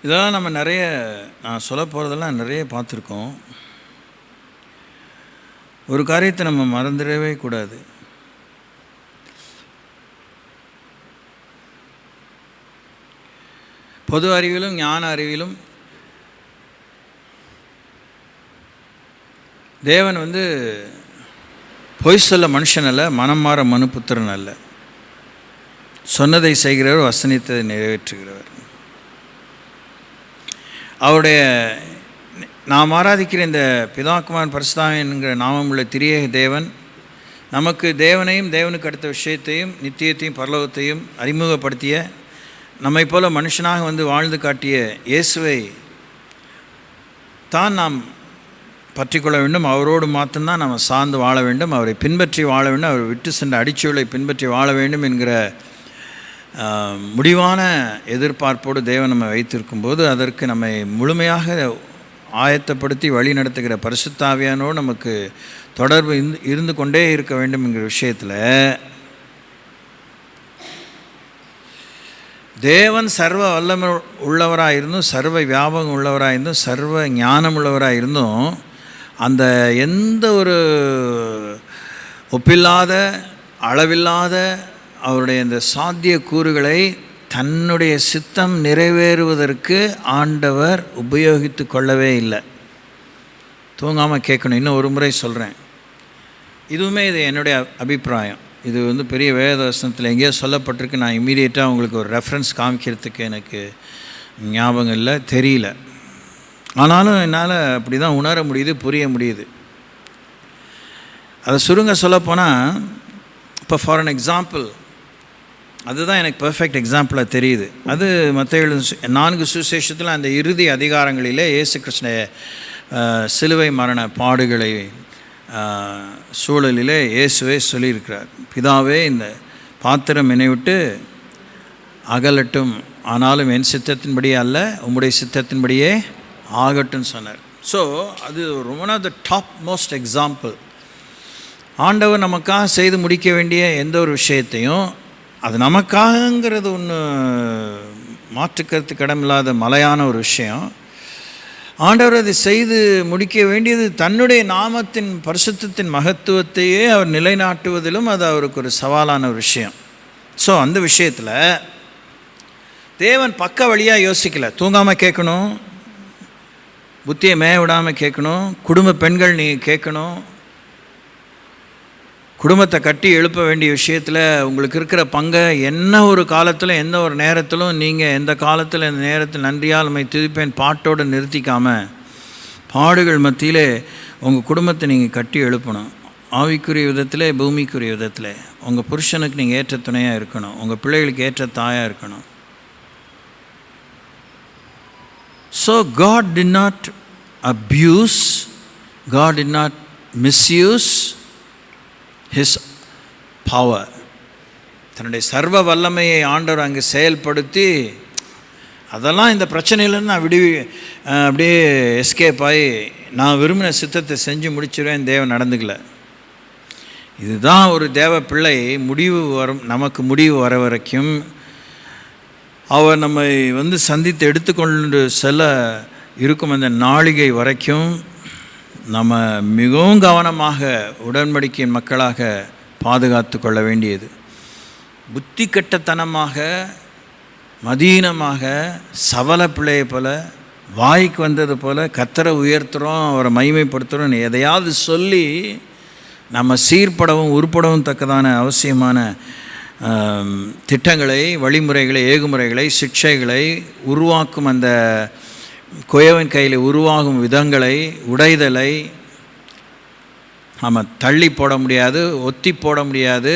இதெல்லாம் நம்ம நிறைய நான் சொல்ல போகிறதெல்லாம் நிறைய பார்த்துருக்கோம். ஒரு காரியத்தை நம்ம மறந்துடவே கூடாது. பொது அறிவிலும் ஞான அறிவிலும் தேவன் பொய் சொல்ல மனுஷன் அல்ல, மனம் மாற மனுபுத்திரன் அல்ல. சொன்னதை செய்கிறவர், வசனித்ததை நிறைவேற்றுகிறவர். அவருடைய நாம் ஆராதிக்கிற இந்த பிதாகுமாரன் பரிசுத்தாவின் என்கிற நாமமுள்ள திரியேக தேவன் நமக்கு தேவனையும் தேவனுக்கு அடுத்த விஷயத்தையும் நித்தியத்தையும் பரலோகத்தையும் அறிமுகப்படுத்திய, நம்மை போல மனுஷனாக வாழ்ந்து காட்டிய இயேசுவை தான் நாம் பற்றி கொள்ள வேண்டும். அவரோடு மாத்திரம்தான் நம்ம சார்ந்து வாழ வேண்டும். அவரை பின்பற்றி வாழ வேண்டும். அவர் விட்டு சென்ற அடிச்சுவலை பின்பற்றி வாழ வேண்டும் என்கிற முடிவான எதிர்பார்ப்போடு தேவன் நம்ம வைத்திருக்கும்போது, அதற்கு நம்மை முழுமையாக ஆயத்தப்படுத்தி வழி நடத்துகிற பரிசுத்த ஆவியானோடு நமக்கு தொடர்பு இருந்து கொண்டே இருக்க வேண்டும் என்கிற விஷயத்தில் தேவன் சர்வ வல்லமை உள்ளவராக இருந்தும், சர்வ வியாபகம் உள்ளவராக இருந்தும், சர்வ ஞானம் உள்ளவராக இருந்தும், அந்த எந்த ஒரு ஒப்பில்லாத அளவில்லாத அவருடைய இந்த சாத்திய கூறுகளை தன்னுடைய சித்தம் நிறைவேறுவதற்கு ஆண்டவர் உபயோகித்து கொள்ளவே இல்லை. தூங்காமல் கேட்கணும். இன்னும் ஒரு முறை சொல்கிறேன், இதுவுமே இது என்னுடைய அபிப்பிராயம். இது பெரிய வேத வசனத்தில் எங்கேயோ சொல்லப்பட்டிருக்கு. நான் இம்மீடியட்டாக உங்களுக்கு ஒரு ரெஃபரன்ஸ் காமிக்கிறதுக்கு எனக்கு ஞாபகம் இல்லை, தெரியல. ஆனாலும் என்னால் அப்படி தான் உணர முடியுது, புரிய முடியுது. அதை சுருங்க சொல்லப்போனால், இப்போ ஃபார் அன் எக்ஸாம்பிள், அதுதான் எனக்கு பெர்ஃபெக்ட் எக்ஸாம்பிளாக தெரியுது. அது மத்தேயு 4 சுவிசேஷத்தில் அந்த இறுதி அதிகாரங்களிலே இயேசு கிறிஸ்துவ சிலுவை மரண பாடுகளை சூழலிலே இயேசுவே சொல்லியிருக்கிறார். பிதாவே, இந்த பாத்திரம் என்னை விட்டு அகலட்டும், ஆனாலும் என் சித்தத்தின்படியே அல்ல, உம்முடைய சித்தத்தின்படியே ஆகட்டும்னு சொன்னார். ஸோ அது one of the top most example. ஆண்டவர் நமக்காக செய்து முடிக்க வேண்டிய எந்த ஒரு விஷயத்தையும், அது நமக்காகங்கிறது ஒன்று மாற்றுக்கிறதுக்கு இடமில்லாத மலையான ஒரு விஷயம். ஆண்டவர் அதை செய்து முடிக்க வேண்டியது தன்னுடைய நாமத்தின் பரிசுத்தத்தின் மகத்துவத்தையே அவர் நிலைநாட்டுவதிலும் அது அவருக்கு ஒரு சவாலான ஒரு விஷயம். ஸோ அந்த விஷயத்தில் தேவன் பக்க வழியாக யோசிக்கலை. தூங்காமல் கேட்கணும், புத்தியை மேய விடாமல் கேட்கணும், குடும்ப பெண்கள் நீங்கள் கேட்கணும், குடும்பத்தை கட்டி எழுப்ப வேண்டிய விஷயத்தில் உங்களுக்கு இருக்கிற பங்கை என்ன ஒரு காலத்தில் எந்த ஒரு நேரத்திலும் நீங்கள் எந்த காலத்தில் இந்த நேரத்தில் நன்றியால் நம்மை துதிப்பேன் பாட்டோடு நிறுத்திக்காமல் பாடுகள் மத்தியிலே உங்கள் குடும்பத்தை நீங்கள் கட்டி எழுப்பணும். ஆவிக்குரிய விதத்தில், பூமிக்குரிய விதத்தில் உங்கள் புருஷனுக்கு நீங்கள் ஏற்ற துணையாக இருக்கணும், உங்கள் பிள்ளைகளுக்கு ஏற்ற தாயாக இருக்கணும். So God did not abuse, God did not misuse His power. தன்னுடைய சர்வ வல்லமையை ஆண்டவர் அங்கே செயல்படுத்தி, அதெல்லாம் இந்த பிரச்சனையிலேருந்து நான் அப்படியே எஸ்கேப் ஆகி நான் விரும்பின சித்தத்தை செஞ்சு முடிச்சிடுவேன் தேவன் நடந்துக்கல. இதுதான் ஒரு தேவ பிள்ளை நமக்கு முடிவு வர வரைக்கும், அவர் நம்மை சந்தித்து எடுத்துக்கொண்டு செல்ல இருக்கும் அந்த நாளிகை வரைக்கும் நம்ம மிகவும் கவனமாக உடன்படிக்கையின் மக்களாக பாதுகாத்து கொள்ள வேண்டியது. புத்தி கட்டத்தனமாக, மதீனமாக, சவல பிள்ளையை போல, வாய்க்கு வந்தது போல் கர்த்தரை உயர்த்துகிறோம், அவரை மகிமைப்படுத்துகிறோம், எதையாவது சொல்லி நம்ம சீர்படவும் உருப்படவும் தக்கதான அவசியமான திட்டங்களை, வழிமுறைகளை, ஏகுமுறைகளை, சிக்ஷைகளை உருவாக்கும் அந்த குயவன் கையில் உருவாகும் விதங்களை, உடைதலை நம்ம தள்ளி போட முடியாது, ஒத்தி போட முடியாது,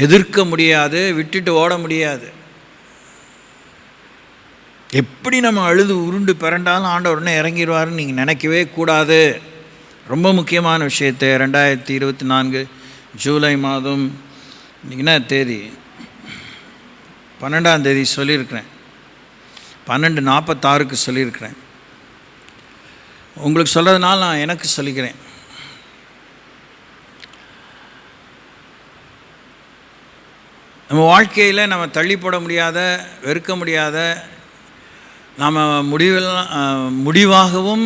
எதிர்க்க முடியாது, விட்டுட்டு ஓட முடியாது. எப்படி நம்ம அழுது உருண்டு பிறண்டாலும் ஆண்டவர் உடனே இறங்கிடுவாருன்னு நீங்கள் நினைக்கவே கூடாது. ரொம்ப முக்கியமான விஷயத்தை 2024 ஜூலை மாதம், இன்றைக்கி என்ன தேதி, 12ஆம் தேதி சொல்லியிருக்கிறேன், 12:46 சொல்லியிருக்கிறேன். உங்களுக்கு சொல்கிறதுனால நான் எனக்கு சொல்லிக்கிறேன். நம்ம வாழ்க்கையில் நம்ம தள்ளி போட முடியாத, வெறுக்க முடியாத, நாம் முடிவாகவும்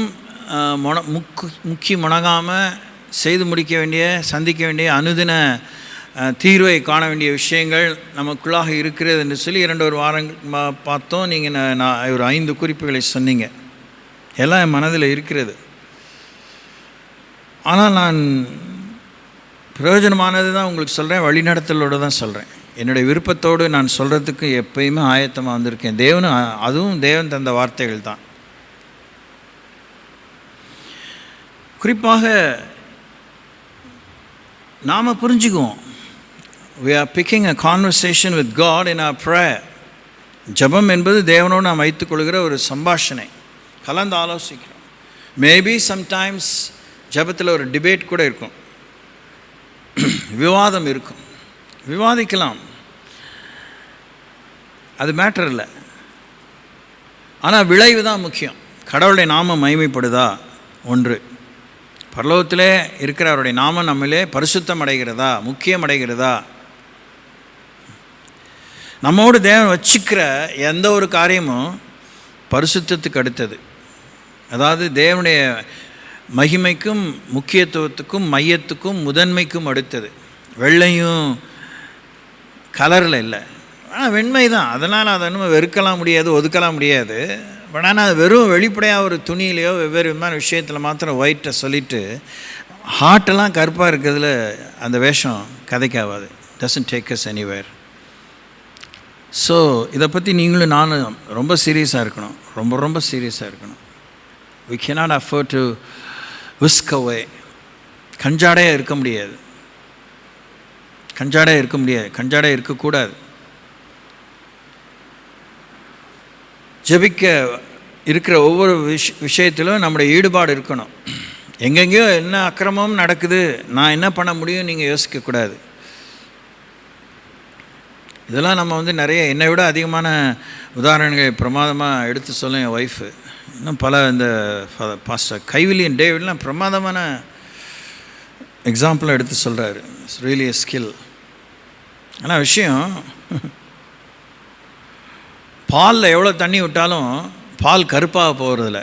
முக்கி முணங்காமல் செய்து முடிக்க வேண்டிய, சந்திக்க வேண்டிய, அனுதின தீர்வை காண வேண்டிய விஷயங்கள் நமக்குள்ளாக இருக்கிறது என்று சொல்லி 2 வாரங்கள் பார்த்தோம். நீங்கள் நான் ஒரு 5 குறிப்புகளை சொன்னீங்க. எல்லாம் என் மனதில் இருக்கிறது. ஆனால் நான் பிரயோஜனமானது தான் உங்களுக்கு சொல்கிறேன், வழிநடத்தலோடு தான் சொல்கிறேன். என்னுடைய விருப்பத்தோடு நான் சொல்கிறதுக்கு எப்பயுமே ஆயத்தமாக வந்திருக்கேன். அதுவும் தேவன் தந்த வார்த்தைகள் தான். குறிப்பாக நாம் புரிஞ்சுக்குவோம், we are picking a conversation with God in our prayer. ஜபம் என்பது தேவனோடு நாம் வைத்துக்கொள்கிற ஒரு சம்பாஷணை, கலந்து ஆலோசிக்கிறோம். மேபி சம்டைம்ஸ் ஜபத்தில் ஒரு டிபேட் கூட இருக்கும், விவாதம் இருக்கும், விவாதிக்கலாம், அது மேட்டர் இல்லை. ஆனால் விளைவு தான் முக்கியம். கடவுளுடைய நாமம் மகிமைப்படுதா? ஒன்று. பரலோகத்திலே இருக்கிற அவருடைய நாமம் நம்மளே பரிசுத்தம் அடைகிறதா, முக்கியம் அடைகிறதா? நம்மோடு தேவன் வச்சுக்கிற எந்த ஒரு காரியமும் பரிசுத்தத்துக்கு அடுத்தது. அதாவது தேவனுடைய மகிமைக்கும் முக்கியத்துவத்துக்கும் மையத்துக்கும் முதன்மைக்கும் அடுத்தது. வெள்ளையும் கலரில் இல்லை, ஆனால் வெண்மை தான். அதனால் அதை இன்னும் வெறுக்கலாம் முடியாது, ஒதுக்கலாம் முடியாது. பட் ஆனால் அது வெறும் வெளிப்படையாக ஒரு துணியிலையோ வெவ்வேறு விதமான விஷயத்தில் மாத்திரம் ஒயிட்டை சொல்லிவிட்டு ஹார்ட்டெல்லாம் கருப்பாக இருக்கிறதுல அந்த வேஷம் கதைக்காவாது. Doesn't take us anywhere. So இதை பற்றி நீங்களும் நானும் ரொம்ப சீரியஸாக இருக்கணும், ரொம்ப ரொம்ப சீரியஸாக இருக்கணும். we cannot afford to whisk away. கஞ்சாடையாக இருக்க முடியாது, கஞ்சாடையாக இருக்க முடியாது, கஞ்சாடையாக இருக்கக்கூடாது. ஜெபிக்க இருக்கிற ஒவ்வொரு விஷயத்திலும் நம்முடைய ஈடுபாடு இருக்கணும். எங்கெங்கேயோ என்ன அக்கிரமமும் நடக்குது, நான் என்ன பண்ண முடியும் நீங்கள் யோசிக்கக்கூடாது. இதெல்லாம் நம்ம நிறைய என்னை விட அதிகமான உதாரணங்களை பிரமாதமாக எடுத்து சொல்லும் என் ஒய்ஃபு. இன்னும் பல இந்த பாஸ்டர் கைவிலியன் டேவிட்லாம் பிரமாதமான எக்ஸாம்பிளாக எடுத்து சொல்கிறாரு. It's really a skill. ஆனால் விஷயம், பாலில் எவ்வளோ தண்ணி விட்டாலும் பால் கருப்பாக போகிறதில்ல.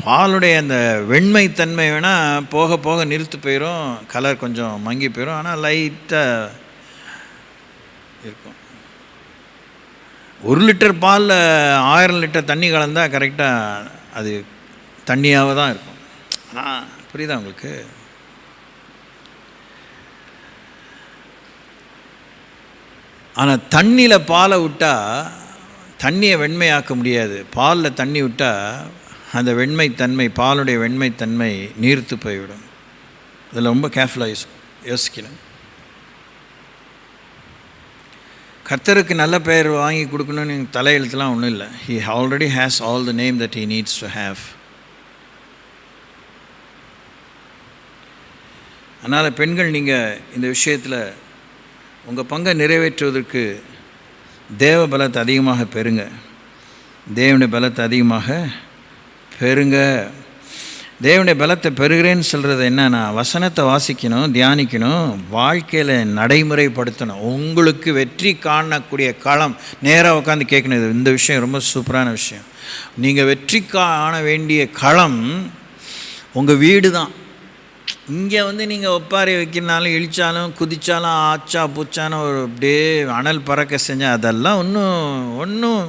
பாலுடைய அந்த வெண்மைத்தன்மை வேணால் போக போக நிறுத்து போயிடும், கலர் கொஞ்சம் மங்கி போயிடும், ஆனால் லைட்டாக இருக்கும். 1 லிட்டர் பாலில் 1000 லிட்டர் தண்ணி கலந்தால் கரெக்டாக அது தண்ணியாக தான் இருக்கும். ஆனால் புரியுதா உங்களுக்கு? ஆனால் தண்ணியில் பாலை விட்டால் தண்ணியை வெண்மையாக்க முடியாது. பாலில் தண்ணி விட்டால் அந்த வெண்மைத்தன்மை, பாலுடைய வெண்மைத்தன்மை நீர்த்து போய்விடும். அதில் ரொம்ப கேர்ஃபுல்லாக யோசிக்கணும். கர்த்தருக்கு நல்ல பெயர் வாங்கி கொடுக்கணும்னு தலையெழுத்துலாம் ஒன்றும் இல்லை. He already has all the name that he needs to have. அதனால் பெண்கள், நீங்கள் இந்த விஷயத்தில் உங்கள் பங்கை நிறைவேற்றுவதற்கு தேவ பலத்தை அதிகமாக பெறுங்க, தேவனுடைய பலத்தை அதிகமாக பெறுங்க. தேவனுடைய பலத்தை பெறுகிறேன்னு சொல்கிறது என்னன்னா, வசனத்தை வாசிக்கணும், தியானிக்கணும், வாழ்க்கையில் நடைமுறைப்படுத்தணும். உங்களுக்கு வெற்றி காணக்கூடிய களம் நேராக உட்காந்து கேட்கணும். இந்த விஷயம் ரொம்ப சூப்பரான விஷயம். நீங்கள் வெற்றி காண வேண்டிய களம் உங்கள் வீடு தான். இங்கே நீங்கள் ஒப்பாரி வைக்கிறனாலும் இழிச்சாலும் குதித்தாலும் ஆச்சா பூச்சாலும் ஒரு அப்படியே அனல் பறக்க செஞ்சால் அதெல்லாம் ஒன்றும்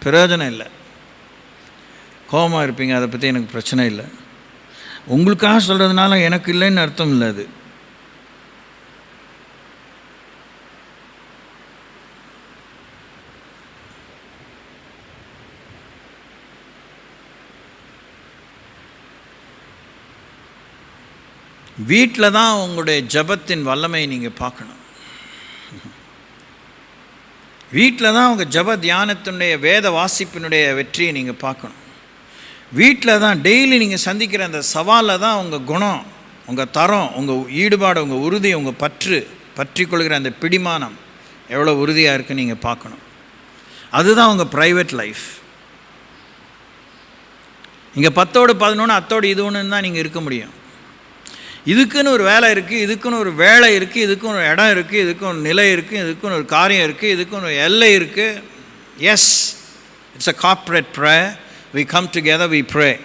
பிரயோஜனம் இல்லை. கோபமாக இருப்பீங்க, அதை பற்றி எனக்கு பிரச்சனை இல்லை. உங்களுக்காக சொல்கிறதுனால எனக்கு இல்லைன்னு அர்த்தம் இல்லை. அது வீட்டில் தான் உங்களுடைய ஜபத்தின் வல்லமையை நீங்கள் பார்க்கணும். வீட்டில் தான் உங்கள் ஜப தியானத்தினுடைய வேத வாசிப்பினுடைய வெற்றியை நீங்கள் பார்க்கணும். வீட்டில் தான் டெய்லி நீங்கள் சந்திக்கிற அந்த சவாலில் தான் உங்கள் குணம், உங்கள் தரம், உங்கள் ஈடுபாடு, உங்கள் உறுதி, உங்கள் பற்றி கொள்கிற அந்த பிடிமானம் எவ்வளோ உறுதியாக இருக்குன்னு நீங்கள் பார்க்கணும். அதுதான் உங்கள் ப்ரைவேட் லைஃப். இங்கே 10ஓடு 11 அத்தோடு இது ஒன்று தான் நீங்கள் இருக்க முடியும். இதுக்குன்னு ஒரு வேலை இருக்குது, இதுக்குன்னு ஒரு வேலை இருக்குது, இதுக்குன்னு ஒரு இடம் இருக்குது, இதுக்குன்னு ஒரு நிலை இருக்குது, இதுக்குன்னு ஒரு காரியம் இருக்குது, இதுக்குன்னு ஒரு எல்லை இருக்குது. Yes, it's a corporate prayer. We come together, we pray.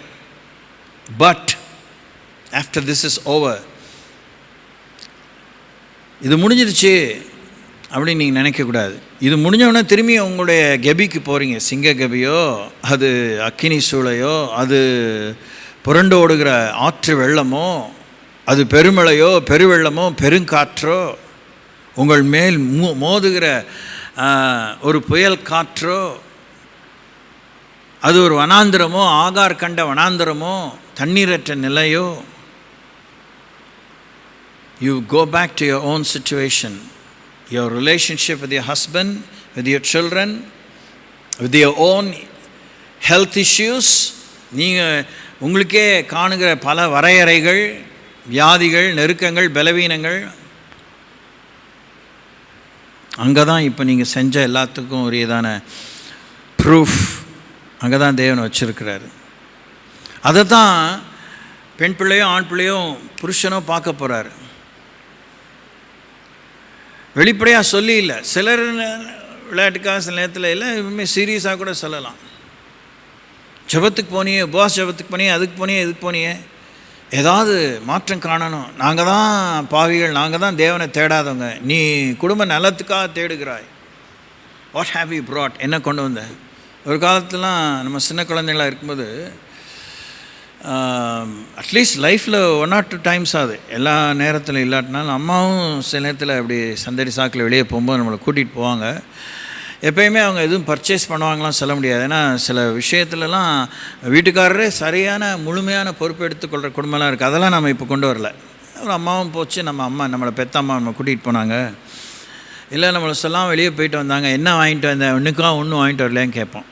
But after this is over, இது முடிஞ்சிருச்சு அப்படின்னு நீங்கள் நினைக்கக்கூடாது. இது முடிஞ்சவுடனே திரும்பி உங்களுடைய கெபிக்கு போகிறீங்க. சிங்க கெபியோ, அது அக்கினி சூளையோ, அது புரண்டு ஓடுகிற ஆற்று வெள்ளமோ, அது பெருமழையோ, பெருவெள்ளமோ, பெருங்காற்றோ, உங்கள் மேல் மோதுகிற ஒரு புயல் காற்றோ, அது ஒரு வனாந்திரமோ, ஆகார் கண்ட வனாந்திரமோ, தண்ணீரற்ற நிலையோ, you go back to your own situation, your relationship with your husband, with your children, with your own health issues. நீங்கள் உங்களுக்கே காணுகிற பல வரையறைகள், வியாதிகள், நெருக்கங்கள், பலவீனங்கள், அங்கே தான் இப்போ நீங்கள் செஞ்ச எல்லாத்துக்கும் உரியதான ப்ரூஃப் அங்கே தான் தேவன் வச்சுருக்கிறாரு. அதை தான் பெண் பிள்ளையோ ஆண் பிள்ளையோ புருஷனோ பார்க்க போகிறாரு. வெளிப்படையாக சொல்லி இல்லை, சிலர் விளையாட்டுக்காக சில நேரத்தில் இல்லை, எப்பவுமே சீரியஸாக கூட சொல்லலாம். ஜபத்துக்கு போனியே, உபவாச ஜபத்துக்கு போனியே, அதுக்கு போனியே, இதுக்கு போனியே, ஏதாவது மாற்றம் காணணும். நாங்கள் தான் பாவிகள், நாங்கள் தான் தேவனை தேடாதவங்க, நீ குடும்ப நலத்துக்காக தேடுகிறாய். வாட் ஹேவ் யூ ப்ராட், என்ன கொண்டு வந்த? ஒரு காலத்துலாம் நம்ம சின்ன குழந்தைங்களாக இருக்கும்போது அட்லீஸ்ட் லைஃப்பில் 1 or 2 times ஆகுது, எல்லா நேரத்தில் இல்லாட்டினாலும் அம்மாவும் சில நேரத்தில் அப்படி சந்தடி சாக்கில் வெளியே போகும்போது நம்மளை கூட்டிகிட்டு போவாங்க. எப்போயுமே அவங்க எதுவும் பர்ச்சேஸ் பண்ணுவாங்களாம் சொல்ல முடியாது. ஏன்னா சில விஷயத்துலலாம் வீட்டுக்காரரே சரியான முழுமையான பொறுப்பு எடுத்துக்கொள்கிற குடும்பம்லாம் இருக்குது. அதெல்லாம் நம்ம இப்போ கொண்டு வரல. ஒரு அம்மாவும் போச்சு, நம்ம அம்மா நம்மளை பெத்த அம்மா நம்ம கூட்டிகிட்டு போனாங்க, இல்லை நம்மளை சொல்லாம் வெளியே போயிட்டு வந்தாங்க, என்ன வாங்கிட்டு வந்தேன், ஒன்றுக்கா ஒன்றும் வாங்கிட்டு வரலையான்னு கேட்போம்.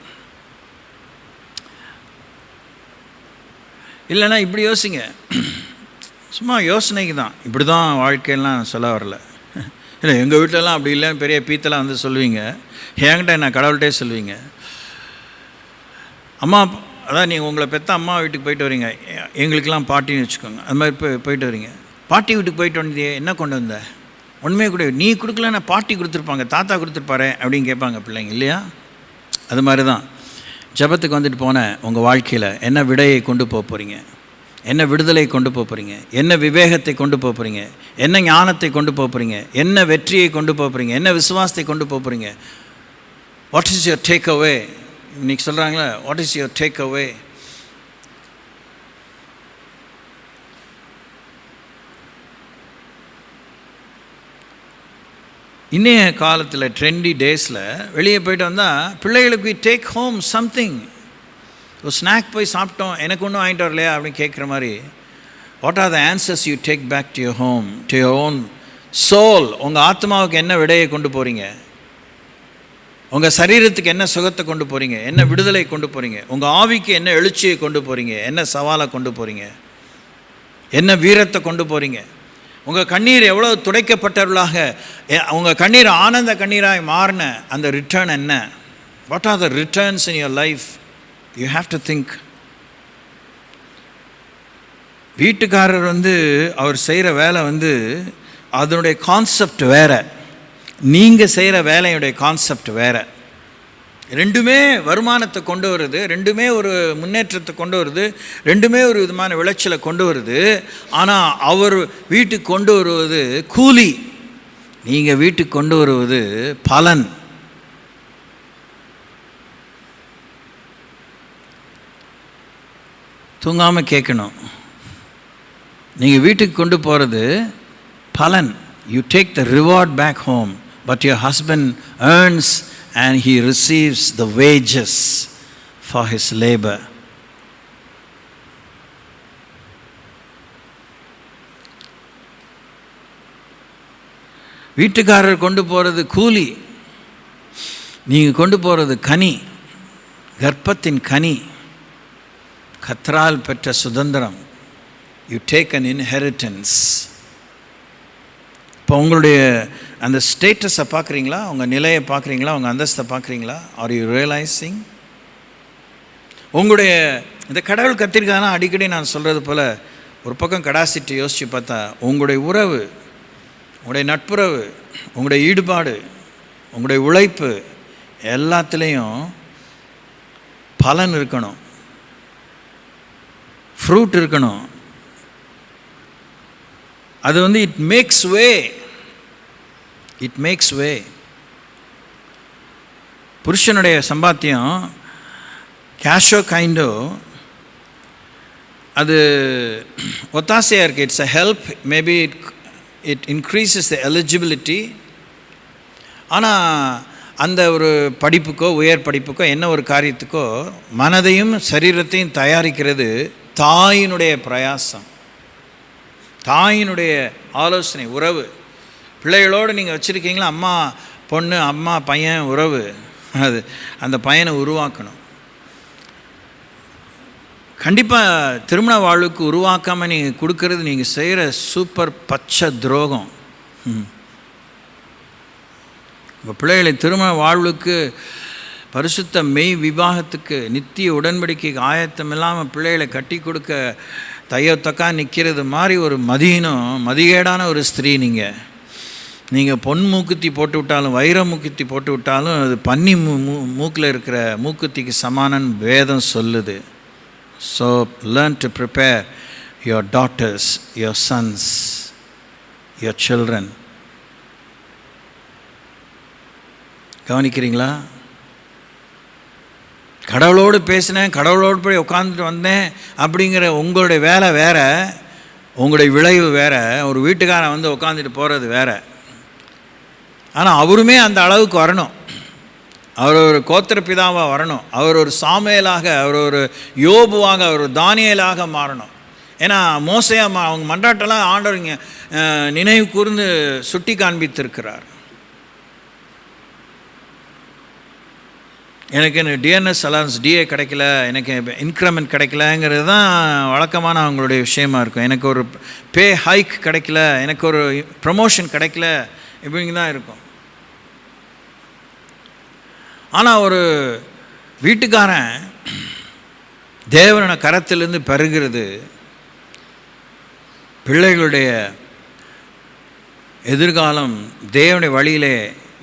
இல்லைன்னா இப்படி யோசிங்க, சும்மா யோசனைக்கு தான், இப்படி தான் வாழ்க்கையெல்லாம் சொல்ல வரல. இல்லை எங்கள் வீட்டிலலாம் அப்படி இல்லைன்னு பெரிய பீத்தெல்லாம் வந்து சொல்லுவீங்க, என்கிட்ட நான் கடவுள்கிட்டே சொல்லுவீங்க. அம்மா அதான் நீங்கள் உங்களை பெற்ற அம்மா வீட்டுக்கு போயிட்டு வரீங்க, எங்களுக்கெல்லாம் பாட்டின்னு வச்சுக்கோங்க, அது மாதிரி போயிட்டு வரீங்க. பாட்டி வீட்டுக்கு போயிட்டு வந்தே என்ன கொண்டு வந்த? ஒன்றுமே கூட நீ கொடுக்கலன்னா பாட்டி கொடுத்துருப்பாங்க, தாத்தா கொடுத்துருப்பாரு அப்படின்னு கேட்பாங்க பிள்ளைங்க, இல்லையா? அது மாதிரி தான் ஜபத்துக்கு வந்துட்டு போன உங்கள் வாழ்க்கையில் என்ன விடையை கொண்டு போக போகிறீங்க, என்ன விடுதலை கொண்டு போக போகிறீங்க, என்ன விவேகத்தை கொண்டு போக போகிறீங்க, என்ன ஞானத்தை கொண்டு போக போகிறீங்க, என்ன வெற்றியை கொண்டு போக போகிறீங்க, என்ன விசுவாசத்தை கொண்டு போக போகிறீங்க. What is your take away? இன்றைக்கி சொல்கிறாங்களே, what is your take away? இன்றைய காலத்தில் ட்ரெண்டி டேஸில் வெளியே போய்ட்டு வந்தால் பிள்ளைகளுக்கு டேக் ஹோம் சம்திங். ஒரு ஸ்நாக் போய் சாப்பிட்டோம், எனக்கு ஒன்றும் வாங்கிட்டு வரலையா அப்படின்னு கேட்குற மாதிரி. What are the answers you take back to your home, to your own soul? உங்கள் ஆத்மாவுக்கு என்ன விடையை கொண்டு போகிறீங்க? உங்கள் சரீரத்துக்கு என்ன சுகத்தை கொண்டு போகிறீங்க, என்ன விடுதலை கொண்டு போகிறீங்க? உங்கள் ஆவிக்கு என்ன எழுச்சியை கொண்டு போகிறீங்க, என்ன சவாலை கொண்டு போகிறீங்க, என்ன வீரத்தை கொண்டு போகிறீங்க? உங்கள் கண்ணீர் எவ்வளோ துடைக்கப்பட்டவர்களாக, உங்கள் கண்ணீர் ஆனந்த கண்ணீராக மாறின அந்த ரிட்டர்ன் என்ன? What are the returns in your life? You have to think. வீட்டுக்காரர் அவர் செய்கிற வேலை அதனுடைய கான்செப்ட் வேறு, நீங்கள் செய்கிற வேலையுடைய கான்செப்ட் வேறு. ரெண்டுமே வருமானத்தை கொண்டு வருது, ரெண்டுமே ஒரு முன்னேற்றத்தை கொண்டு வருது, ரெண்டுமே ஒரு விதமான விளைச்சலை கொண்டு வருது. ஆனால் அவர் வீட்டுக்கு கொண்டு வருவது கூலி, நீங்கள் வீட்டுக்கு கொண்டு வருவது பலன். தூங்காமல் கேட்கணும். நீங்கள் வீட்டுக்கு கொண்டு போகிறது பலன். You take the reward back home, but your husband earns and he receives the wages for his labor. வீட்டுக்காரர் கொண்டு போகிறது கூலி, நீங்கள் கொண்டு போகிறது கனி, கர்ப்பத்தின் கனி, கர்த்தரால் பெற்ற சுதந்திரம். You take an inheritance. இப்போ உங்களுடைய அந்த ஸ்டேட்டஸை பார்க்குறீங்களா, உங்கள் நிலையை பார்க்குறீங்களா, உங்கள் அந்தஸ்தை பார்க்குறீங்களா? Are you realising? உங்களுடைய இந்த கடவுள் கத்திரிக்காய்லாம் அடிக்கடி நான் சொல்கிறது போல் ஒரு பக்கம் கடாசிட்டு யோசித்து பார்த்தா, உங்களுடைய உறவு, உங்களுடைய நட்புறவு, உங்களுடைய ஈடுபாடு, உங்களுடைய உழைப்பு எல்லாத்துலேயும் பலன் இருக்கணும், ஃப்ரூட் இருக்கணும். அது வந்து இட் மேக்ஸ் வே. புருஷனுடைய சம்பாத்தியம் கேஷோ கைண்டோ அது ஒத்தாசையாக இருக்குது. It's a help, maybe it increases the eligibility. ஆனால் அந்த ஒரு படிப்புக்கோ உயர் படிப்புக்கோ என்ன ஒரு காரியத்துக்கோ மனதையும் சரீரத்தையும் தயாரிக்கிறது தாயினுடைய பிரயாசம், தாயினுடைய ஆலோசனை, உறவு. பிள்ளைகளோடு நீங்கள் வச்சுருக்கீங்களா, அம்மா பொண்ணு அம்மா பையன் உறவு, அது அந்த பையனை உருவாக்கணும். கண்டிப்பாக திருமண வாழ்வுக்கு உருவாக்காமல் நீங்கள் கொடுக்கறது நீங்கள் செய்கிற சூப்பர் பச்சை துரோகம். உங்கள் பிள்ளைகளை திருமண வாழ்வுக்கு, பரிசுத்த மெய் விவாகத்துக்கு, நித்திய உடன்படிக்கைக்கு ஆயத்தம் இல்லாமல் பிள்ளைகளை கட்டி கொடுக்க தையத்தக்கா நிற்கிறது மாதிரி ஒரு மதிகேடான ஒரு ஸ்திரீ. நீங்கள் பொன் மூக்குத்தி போட்டு விட்டாலும் வைர மூக்குத்தி போட்டு விட்டாலும் அது பன்னி மூக்கில் இருக்கிற மூக்குத்திக்கு சமானன் வேதம் சொல்லுது. So learn to prepare your daughters, your sons, your children. கவனிக்கிறீங்களா? கடவுளோடு பேசினேன், கடவுளோடு போய் உட்காந்துட்டு வந்தேன் அப்படிங்கிற உங்களுடைய வேலை வேறு, உங்களுடைய விளைவு வேறு. ஒரு வீட்டுக்காரன் வந்து உட்காந்துட்டு போகிறது வேறு. ஆனால் அவருமே அந்த அளவுக்கு வரணும். அவர் ஒரு கோத்திர பிதாவாக வரணும். அவர் ஒரு சாமுவேலாக, அவர் ஒரு யோபுவாக, அவர் ஒரு தானியேலாக மாறணும். ஏன்னா மோசையாக அவங்க மன்றாட்டெல்லாம் ஆண்டவர் இங்கே நினைவு கூர்ந்து சுட்டி காண்பித்திருக்கிறார். எனக்கு டிஎன்எஸ் அலவன்ஸ் டிஏ கிடைக்கல, எனக்கு இன்க்ரிமெண்ட் கிடைக்கலங்கிறது தான் வழக்கமான அவங்களுடைய விஷயமா இருக்கும். எனக்கு ஒரு பே ஹைக் கிடைக்கல, எனக்கு ஒரு ப்ரமோஷன் கிடைக்கல, இப்படிங்க தான் இருக்கும். ஆனால் ஒரு வீட்டுக்காரன் தேவன கரத்திலிருந்து பெறுகிறது பிள்ளைகளுடைய எதிர்காலம் தேவனுடைய வழியிலே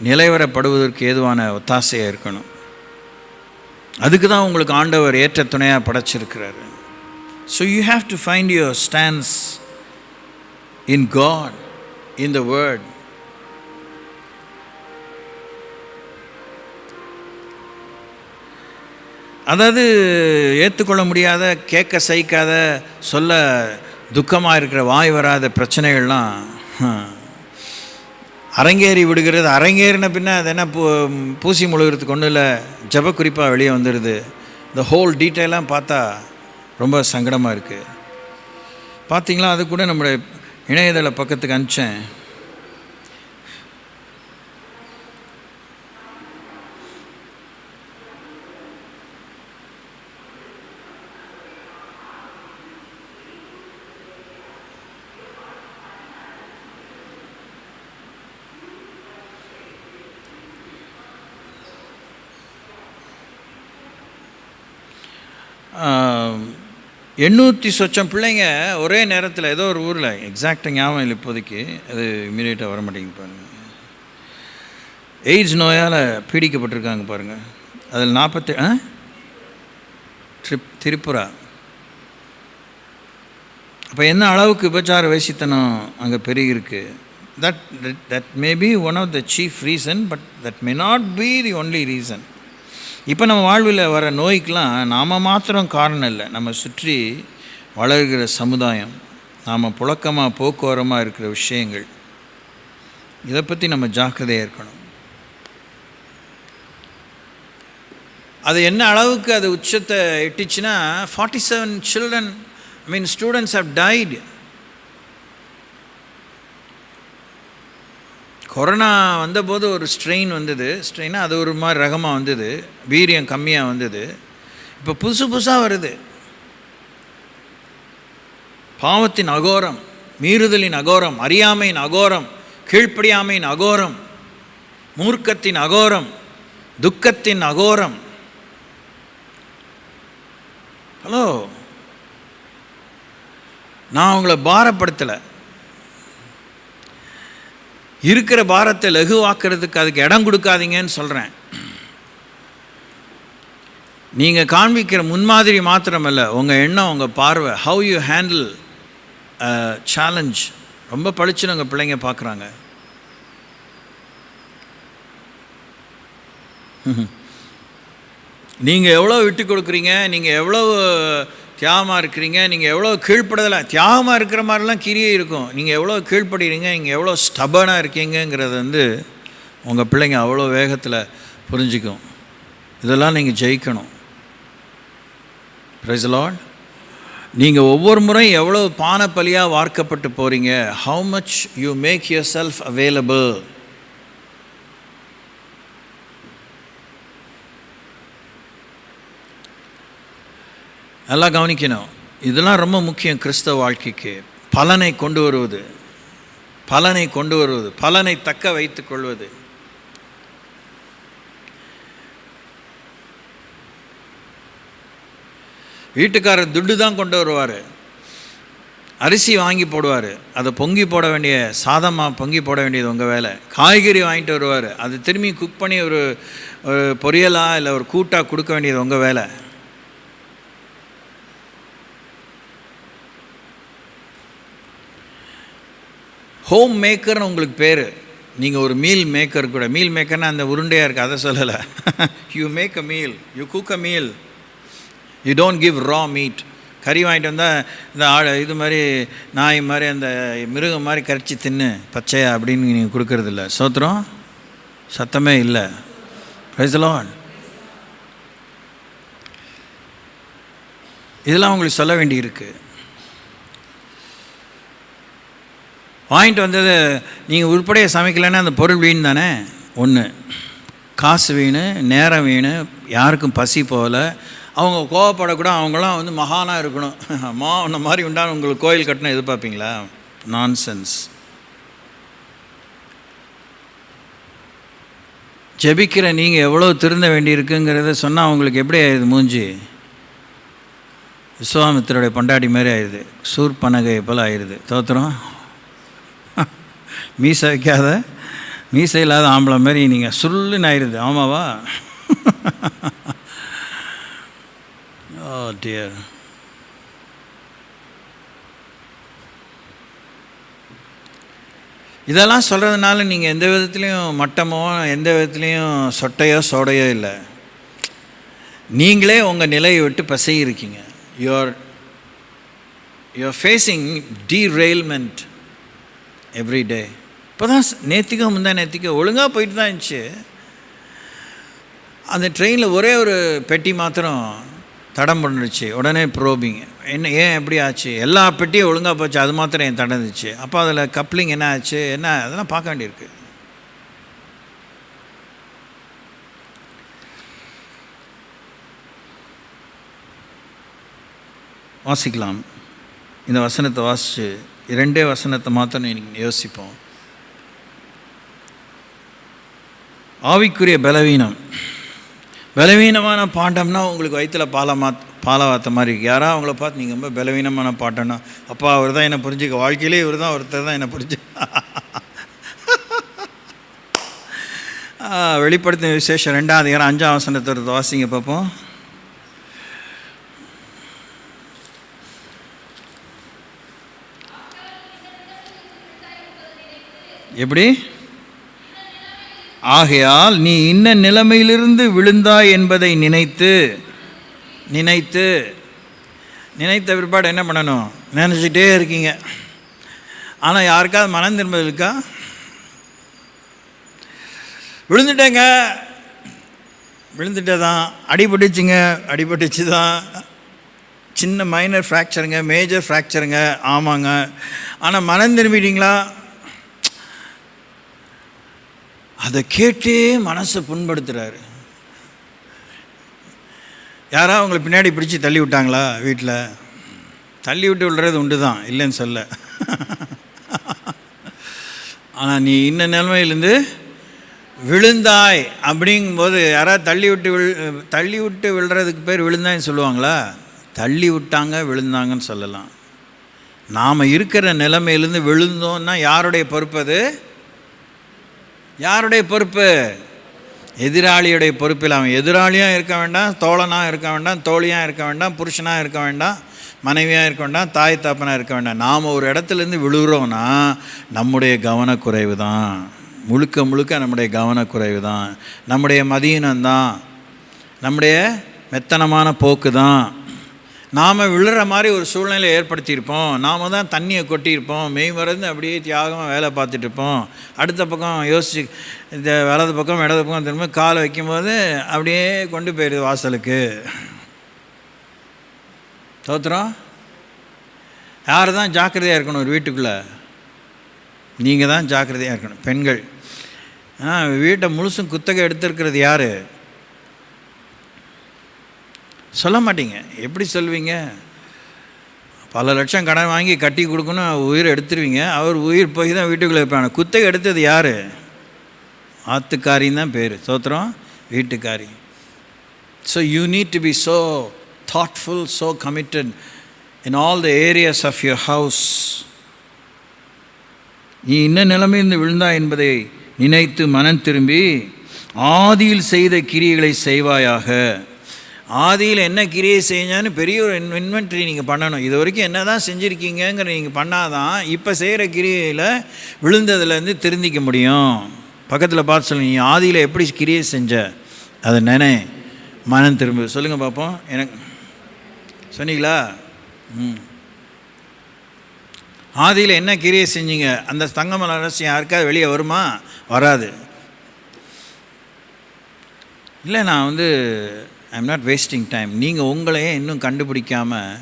நிலைவரப்படுவதற்கு ஏதுவான ஒத்தாசையாக இருக்கணும். அதுக்கு தான் உங்களுக்கு ஆண்டவர் ஏற்ற துணையாக படைச்சிருக்கிறாரு. So you have to find your stands in God, in the word. அதாவது ஏற்றுக்கொள்ள முடியாத, கேட்க சகிக்காத, சொல்ல துக்கமாக இருக்கிற, வாய் வராத பிரச்சனைகள்லாம் அரங்கேறி விடுகிறது. அரங்கேறின பின்ன அது என்ன பூசி முழுகிறதுக்கு ஒன்றும் இல்லை, ஜப குறிப்பாக வெளியே வந்துடுது. இந்த ஹோல் டீட்டெயிலாம் பார்த்தா ரொம்ப சங்கடமாக இருக்குது. பார்த்திங்களா? அது கூட நம்முடைய இணையதள பக்கத்துக்கு அனுப்பிச்சேன். எண்ணூற்றி சொச்சம் பிள்ளைங்க ஒரே நேரத்தில் ஏதோ ஒரு ஊரில், எக்ஸாக்டாக ஞாபகம் இல்லை இப்போதைக்கு, அது இமீடியட்டாக வர மாட்டேங்குது பாருங்கள். எய்ட்ஸ் நோயால் பீடிக்கப்பட்டிருக்காங்க பாருங்கள். அதில் 40 திரிபுரா. அப்போ என்ன அளவுக்கு விபச்சார வேசித்தனம் அங்கே பெருகிருக்கு. That may be one of the chief reason, but that may not be the only reason. இப்போ நம்ம வாழ்வில் வர நோய்க்கெலாம் நாம் மாத்திரம் காரணம் இல்லை, நம்ம சுற்றி வளர்கிற சமுதாயம், நாம் புழக்கமாக போக்குவரமாக இருக்கிற விஷயங்கள், இதை பற்றி நம்ம ஜாக்கிரதையாக இருக்கணும். அது என்ன அளவுக்கு அது உச்சத்தை எட்டுச்சுன்னா 47 children, students have died. Corona வந்தபோது ஒரு ஸ்ட்ரெயின் வந்தது. ஸ்ட்ரெயினாக அது ஒரு மாதிரி ரகமாக வந்தது, வீரியம் கம்மியாக வந்தது. இப்போ புதுசாக வருது. பாவத்தின் அகோரம், மீறுதலின் அகோரம், அறியாமையின் அகோரம், கீழ்ப்படியாமையின் அகோரம், மூர்க்கத்தின் அகோரம், துக்கத்தின் அகோரம். ஹலோ, நான் உங்களை பாரப்படுத்தலை. இருக்கிற பாரத்தை லகுவாக்குறதுக்கு அதுக்கு இடம் கொடுக்காதீங்கன்னு சொல்கிறேன். நீங்கள் காண்பிக்கிற முன்மாதிரி மாத்திரமல்ல, உங்கள் எண்ணம், உங்கள் பார்வை, ஹவு யூ ஹேண்டில் சேலஞ்ச் ரொம்ப பளிச்சுன்னு உங்கள் பிள்ளைங்க பார்க்குறாங்க. நீங்கள் எவ்வளோ விட்டு கொடுக்குறீங்க, நீங்கள் எவ்வளோ தியாகமாக இருக்கிறீங்க, நீங்கள் எவ்வளோ கீழ்ப்படுதலை, தியாகமாக இருக்கிற மாதிரிலாம் கிரியை இருக்கும். நீங்கள் எவ்வளோ கீழ்ப்படுறீங்க, நீங்கள் எவ்வளோ ஸ்டபனாக இருக்கீங்கிறது உங்கள் பிள்ளைங்க அவ்வளோ வேகத்தில் புரிஞ்சுக்கும். இதெல்லாம் நீங்கள் ஜெயிக்கணும். Praise the Lord. நீங்கள் ஒவ்வொரு முறையும் எவ்வளோ பானப்பலியாக வார்க்கப்பட்டு போகிறீங்க, how much you make yourself available. நல்லா கவனிக்கணும். இதெல்லாம் ரொம்ப முக்கியம் கிறிஸ்தவ வாழ்க்கைக்கு. பலனை கொண்டு வருவது, பலனை தக்க வைத்துக் கொள்வது. வீட்டுக்காரர் துட்டு தான் கொண்டு வருவார், அரிசி வாங்கி போடுவார், அதை பொங்கி போட வேண்டிய, சாதமாக பொங்கி போட வேண்டியது உங்கள் வேலை. காய்கறி வாங்கிட்டு வருவார், அது திரும்பி குக் பண்ணி ஒரு பொரியலாக இல்லை ஒரு கூட்டாக கொடுக்க வேண்டியது உங்கள் வேலை. ஹோம் மேக்கர்னு உங்களுக்கு பேர். நீங்கள் ஒரு மீல் மேக்கர் கூட. மீல் மேக்கர்னால் அந்த உருண்டையாக இருக்குது, அதை சொல்லலை. You make a meal, you cook a meal. You don't give raw meat. கறி வாங்கிட்டு வந்தால் இந்த இது மாதிரி நாய் மாதிரி அந்த மிருகம் மாதிரி கரைச்சி தின்னு பச்சையா அப்படின்னு நீங்கள் கொடுக்கறதில்ல. சோத்திரம், சத்தமே இல்லை. Price the Lord. இதெல்லாம் உங்களுக்கு சொல்ல வேண்டியிருக்கு. வாங்கிட்டு வந்தது நீங்கள் உருப்படியாக சமைக்கலைன்னா அந்த பொருள் வீண் தானே. ஒன்று, காசு வீணு, நேரம் வீணு, யாருக்கும் பசி போகல. அவங்க கோவப்படக்கூட, அவங்களாம் மகானாக இருக்கணும். உன்ன மாதிரி உண்டான உங்களுக்கு கோயில் கட்டணும் எதிர்பார்ப்பீங்களா? நான்சென்ஸ். ஜெபிக்கிற நீங்கள் எவ்வளோ திருந்த வேண்டியிருக்குங்கிறத சொன்னால் அவங்களுக்கு எப்படி ஆயிடுது? மூஞ்சி விஸ்வாமித்திரோடைய பொண்டாடி மாதிரி ஆயிடுது, சூர்பனகை போல் ஆயிடுது. தோத்திரம். மீசை வைக்காத, மீசை இல்லாத ஆம்பளை மாதிரி நீங்கள் சுருள்ளுன்னு ஆயிடுது. ஆமாவா? ஓ டியர். இதெல்லாம் சொல்கிறதுனால நீங்கள் எந்த விதத்துலேயும் மட்டமோ, எந்த விதத்துலேயும் சொட்டையோ சோடையோ இல்லை. நீங்களே உங்கள் நிலையை விட்டு பசை இருக்கீங்க. You're facing derailment every day. இப்போ தான் நேற்றுக்கோ நேற்றுக்கோ ஒழுங்காக போயிட்டு தான் இருந்துச்சு. அந்த ட்ரெயினில் ஒரே ஒரு பெட்டி மாத்திரம் தடம் பண்ணிடுச்சு. உடனே ப்ரோபிங், என்ன ஏன் எப்படி ஆச்சு? எல்லா பெட்டியும் ஒழுங்காக போச்சு, அது மாத்திரம் என் தடந்துச்சு. அப்போ அதில் கப்ளிங் என்ன ஆச்சு, என்ன, அதெல்லாம் பார்க்க வேண்டியிருக்கு. வாசிக்கலாம். இந்த வசனத்தை வாசித்து 2 வசனத்தை மாத்திரம் இன்னைக்கு யோசிப்போம். ஆவிக்குரிய பலவீனமான பாண்டம்னா உங்களுக்கு வயிற்றில் பாலவாத்த மாதிரி இருக்குது. யாராவது அவங்கள பார்த்து நீங்கள் ரொம்ப பலவீனமான பாட்டம்னா, அப்பா அவர் தான் என்னை புரிஞ்சுக்க, வாழ்க்கையிலே இவர் தான் ஒருத்தர் தான் என்னை புரிஞ்சு. வெளிப்படுத்தின விசேஷம் 2ஆம் அதிகாரம் 5ஆம் வசனத்தை வாசிங்க பார்ப்போம். எப்படி? ஆகையால் நீ இன்ன நிலைமையிலிருந்து விழுந்தாய் என்பதை நினைத்த பிற்பாடு என்ன பண்ணணும்? நினச்சிட்டே இருக்கீங்க. ஆனால் யாருக்காவது மனம் திரும்புதல் இருக்கா? விழுந்துட்டே தான், அடிபட்டுச்சு தான், சின்ன மைனர் ஃப்ராக்சருங்க, மேஜர் ஃப்ராக்சருங்க. ஆமாங்க. ஆனால் மனம் திரும்பிட்டீங்களா? அதை கேட்டே மனசை புண்படுத்துகிறாரு. யாராவது அவங்களை பின்னாடி பிடிச்சி தள்ளி விட்டாங்களா? வீட்டில் தள்ளி விட்டு விடுறது உண்டு தான், இல்லைன்னு சொல்ல. ஆனால் நீ இன்ன நிலைமையிலேருந்து விழுந்தாய் அப்படிங்கும்போது யாராவது தள்ளி விட்டு விழுறதுக்கு பேர் விழுந்தாய்ன்னு சொல்லுவாங்களா? தள்ளி விட்டாங்க, விழுந்தாங்கன்னு சொல்லலாம். நாம் இருக்கிற நிலைமையிலேருந்து விழுந்தோன்னா யாருடைய பொறுப்பு? அது யாருடைய பொறுப்பு? எதிராளியுடைய பொறுப்பில். அவன் எதிராளியாக இருக்க வேண்டாம், தோழனாக இருக்க வேண்டாம், தோழியாக இருக்க வேண்டாம், புருஷனாக இருக்க வேண்டாம், மனைவியாக இருக்க வேண்டாம், தாய் தாப்பனாக இருக்க வேண்டாம். நாம் ஒரு இடத்துலேருந்து விழுகிறோன்னா நம்முடைய கவனக்குறைவு தான், முழுக்க முழுக்க நம்முடைய கவனக்குறைவு தான், நம்முடைய மதியினம்தான், நம்முடைய மெத்தனமான போக்கு தான். நாம் விழுற மாதிரி ஒரு சூழ்நிலை ஏற்படுத்தியிருப்போம். நாம் தான் தண்ணியை கொட்டியிருப்போம், மெய் மறந்து அப்படியே தியாகமாக வேலை பார்த்துட்டு இருப்போம். அடுத்த பக்கம் யோசிச்சு இந்த வலது பக்கம் இடது பக்கம் திரும்ப காலை வைக்கும்போது அப்படியே கொண்டு போயிடுது வாசலுக்கு. தோத்துறோம். யார் தான் ஜாக்கிரதையாக இருக்கணும் ஒரு வீட்டுக்குள்ளே? நீங்கள் தான் ஜாக்கிரதையாக இருக்கணும். பெண்கள் வீட்டை முழுசும் குத்தகை எடுத்துருக்கிறது யார்? சொல்ல மாட்டீங்க. எப்படி சொல்வீங்க? பல லட்சம் கடன் வாங்கி கட்டி கொடுக்கணும், உயிரை எடுத்துருவீங்க. அவர் உயிர் போய் தான் வீட்டுக்குள்ளே இருப்பாங்க. குத்தகை எடுத்தது யார்? ஆத்துக்காரின்னு தான் பேர். சோத்திரம், வீட்டுக்காரி. So you need to be so thoughtful, so committed in all the areas of your house. நீ என்ன நிலைமையிலிருந்து விழுந்தா என்பதை நினைத்து மனம் திரும்பி ஆதியில் செய்த கிரியைகளை செய்வாயாக. ஆதியில் என்ன கிரியை செஞ்சான்னு பெரிய ஒரு இன்வென்ட்ரி நீங்கள் பண்ணணும். இது வரைக்கும் என்ன தான் செஞ்சுருக்கீங்கிற நீங்கள் பண்ணாதான் இப்போ செய்கிற கிரியையில் விழுந்ததுலேருந்து திருந்திக்க முடியும். பக்கத்தில் பார்த்து சொல்லுங்க, நீ ஆதியில் எப்படி கிரியை செஞ்ச அதை நினை, மனம் திரும்ப. சொல்லுங்கள் பார்ப்போம். எனக்கு சொன்னீங்களா? ஆதியில் என்ன கிரியை செஞ்சீங்க? அந்த தங்கமல ரகசியம் யாருக்காவது வெளியே வருமா? வராது. இல்லை, நான் ஐம் நாட் வேஸ்டிங் டைம். நீங்கள் உங்களையே இன்னும் கண்டுபிடிக்காமல்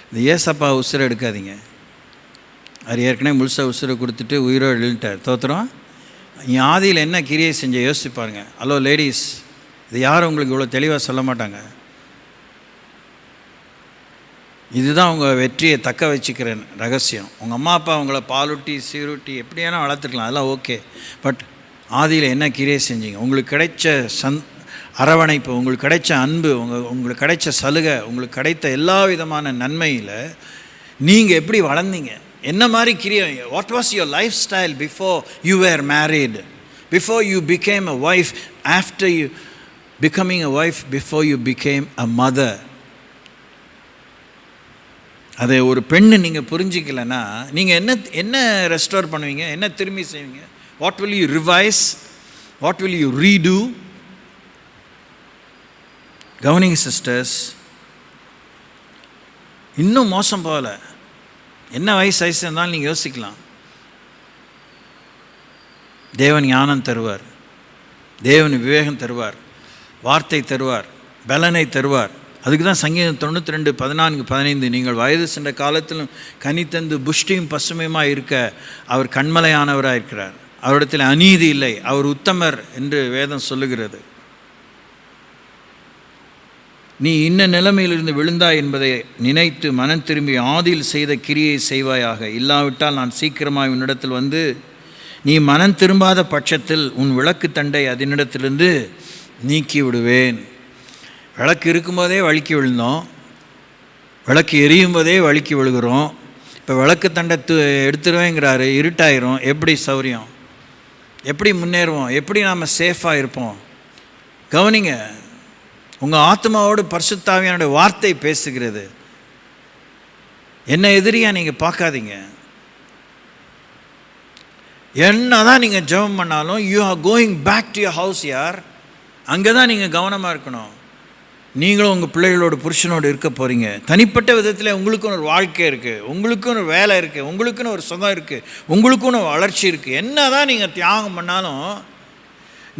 இந்த ஏசப்பா உசுரை எடுக்காதீங்க. அவர் ஏற்கனவே முழுசாக உசுரை கொடுத்துட்டு உயிரோடு எழுதிட்டார். தோத்துறோம். நீ ஆதியில் என்ன கிரியை செஞ்ச யோசிச்சு பாருங்க. ஹலோ லேடிஸ், இது யாரும் உங்களுக்கு இவ்வளோ தெளிவாக சொல்ல மாட்டாங்க. இதுதான் உங்கள் வெற்றியை தக்க வச்சுக்கிற ரகசியம். உங்கள் அம்மா அப்பா உங்களை பாலூட்டி சீருட்டி எப்படியானா வளர்த்துக்கலாம், அதெல்லாம் ஓகே. பட் ஆதியில் என்ன கிரியை செஞ்சீங்க? உங்களுக்கு கிடைச்ச அரவணைப்பு, உங்களுக்கு கிடைச்ச அன்பு, உங்களுக்கு கிடைச்ச சலுகை, உங்களுக்கு கிடைத்த எல்லா விதமான நன்மையில் நீங்கள் எப்படி வளர்ந்தீங்க? என்ன மாதிரி கிரியை? What was your lifestyle before you were married, before you became a wife, after you becoming a wife, before you became a mother. அதை ஒரு பெண்ணு நீங்கள் புரிஞ்சிக்கலைன்னா நீங்கள் என்ன ரெஸ்டோர் பண்ணுவீங்க? என்ன திரும்பி செய்வீங்க? What will you revise? What will you redo? கவனிங்க சிஸ்டர்ஸ், இன்னும் மோசம் போகல. என்ன வயசு இருந்தாலும் நீங்கள் யோசிக்கலாம். தேவன் ஞானம் தருவார், தேவன் விவேகம் தருவார், வார்த்தை தருவார், பலனை தருவார். அதுக்கு தான் சங்கீதம் 92, 14, 15 நீங்கள் வயது சென்ற காலத்திலும் கனித்தந்து புஷ்டியும் பசுமையுமாக இருக்க அவர் கண்மலையானவராக இருக்கிறார், அவரிடத்தில் அநீதி இல்லை, அவர் உத்தமர் என்று வேதம் சொல்லுகிறது. நீ இன்ன நிலைமையிலிருந்து விழுந்தாய் என்பதை நினைத்து மனம் திரும்பி ஆதியில் செய்த கிரியை செய்வாயாக. இல்லாவிட்டால் நான் சீக்கிரமாக உன்னிடத்தில் வந்து நீ மனம் திரும்பாத பட்சத்தில் உன் விளக்கு தண்டை அதனிடத்திலிருந்து நீக்கி விடுவேன். விளக்கு இருக்கும்போதே வழுக்கி விழுந்தோம், விளக்கு எரியும் போதே வழுக்கி விழுகிறோம். இப்போ விளக்கு தண்டை எடுத்துருவேங்கிறாரு, இருட்டாயிரும். எப்படி சௌரியம்? எப்படி முன்னேறுவோம்? எப்படி நாம் சேஃபாக இருப்போம்? கவனிங்க, உங்கள் ஆத்மாவோடு பரிசுத்த ஆவியானுடைய வார்த்தை பேசுகிறது. என்ன எதிரியா நீங்கள் பார்க்காதீங்க. என்ன தான் நீங்கள் ஜெபம் பண்ணாலும் you are going back to your house. யார் அங்கே தான் நீங்கள் கவனமாக இருக்கணும். நீங்களும் உங்கள் பிள்ளைகளோட புருஷனோடு இருக்க போகிறீங்க. தனிப்பட்ட விதத்தில் உங்களுக்குன்னு ஒரு வாழ்க்கை இருக்குது, உங்களுக்குன்னு ஒரு வேலை இருக்குது, உங்களுக்குன்னு ஒரு சுகம் இருக்குது, உங்களுக்குன்னு ஒரு வளர்ச்சி இருக்குது. என்ன தான் நீங்கள் தியாகம் பண்ணாலும்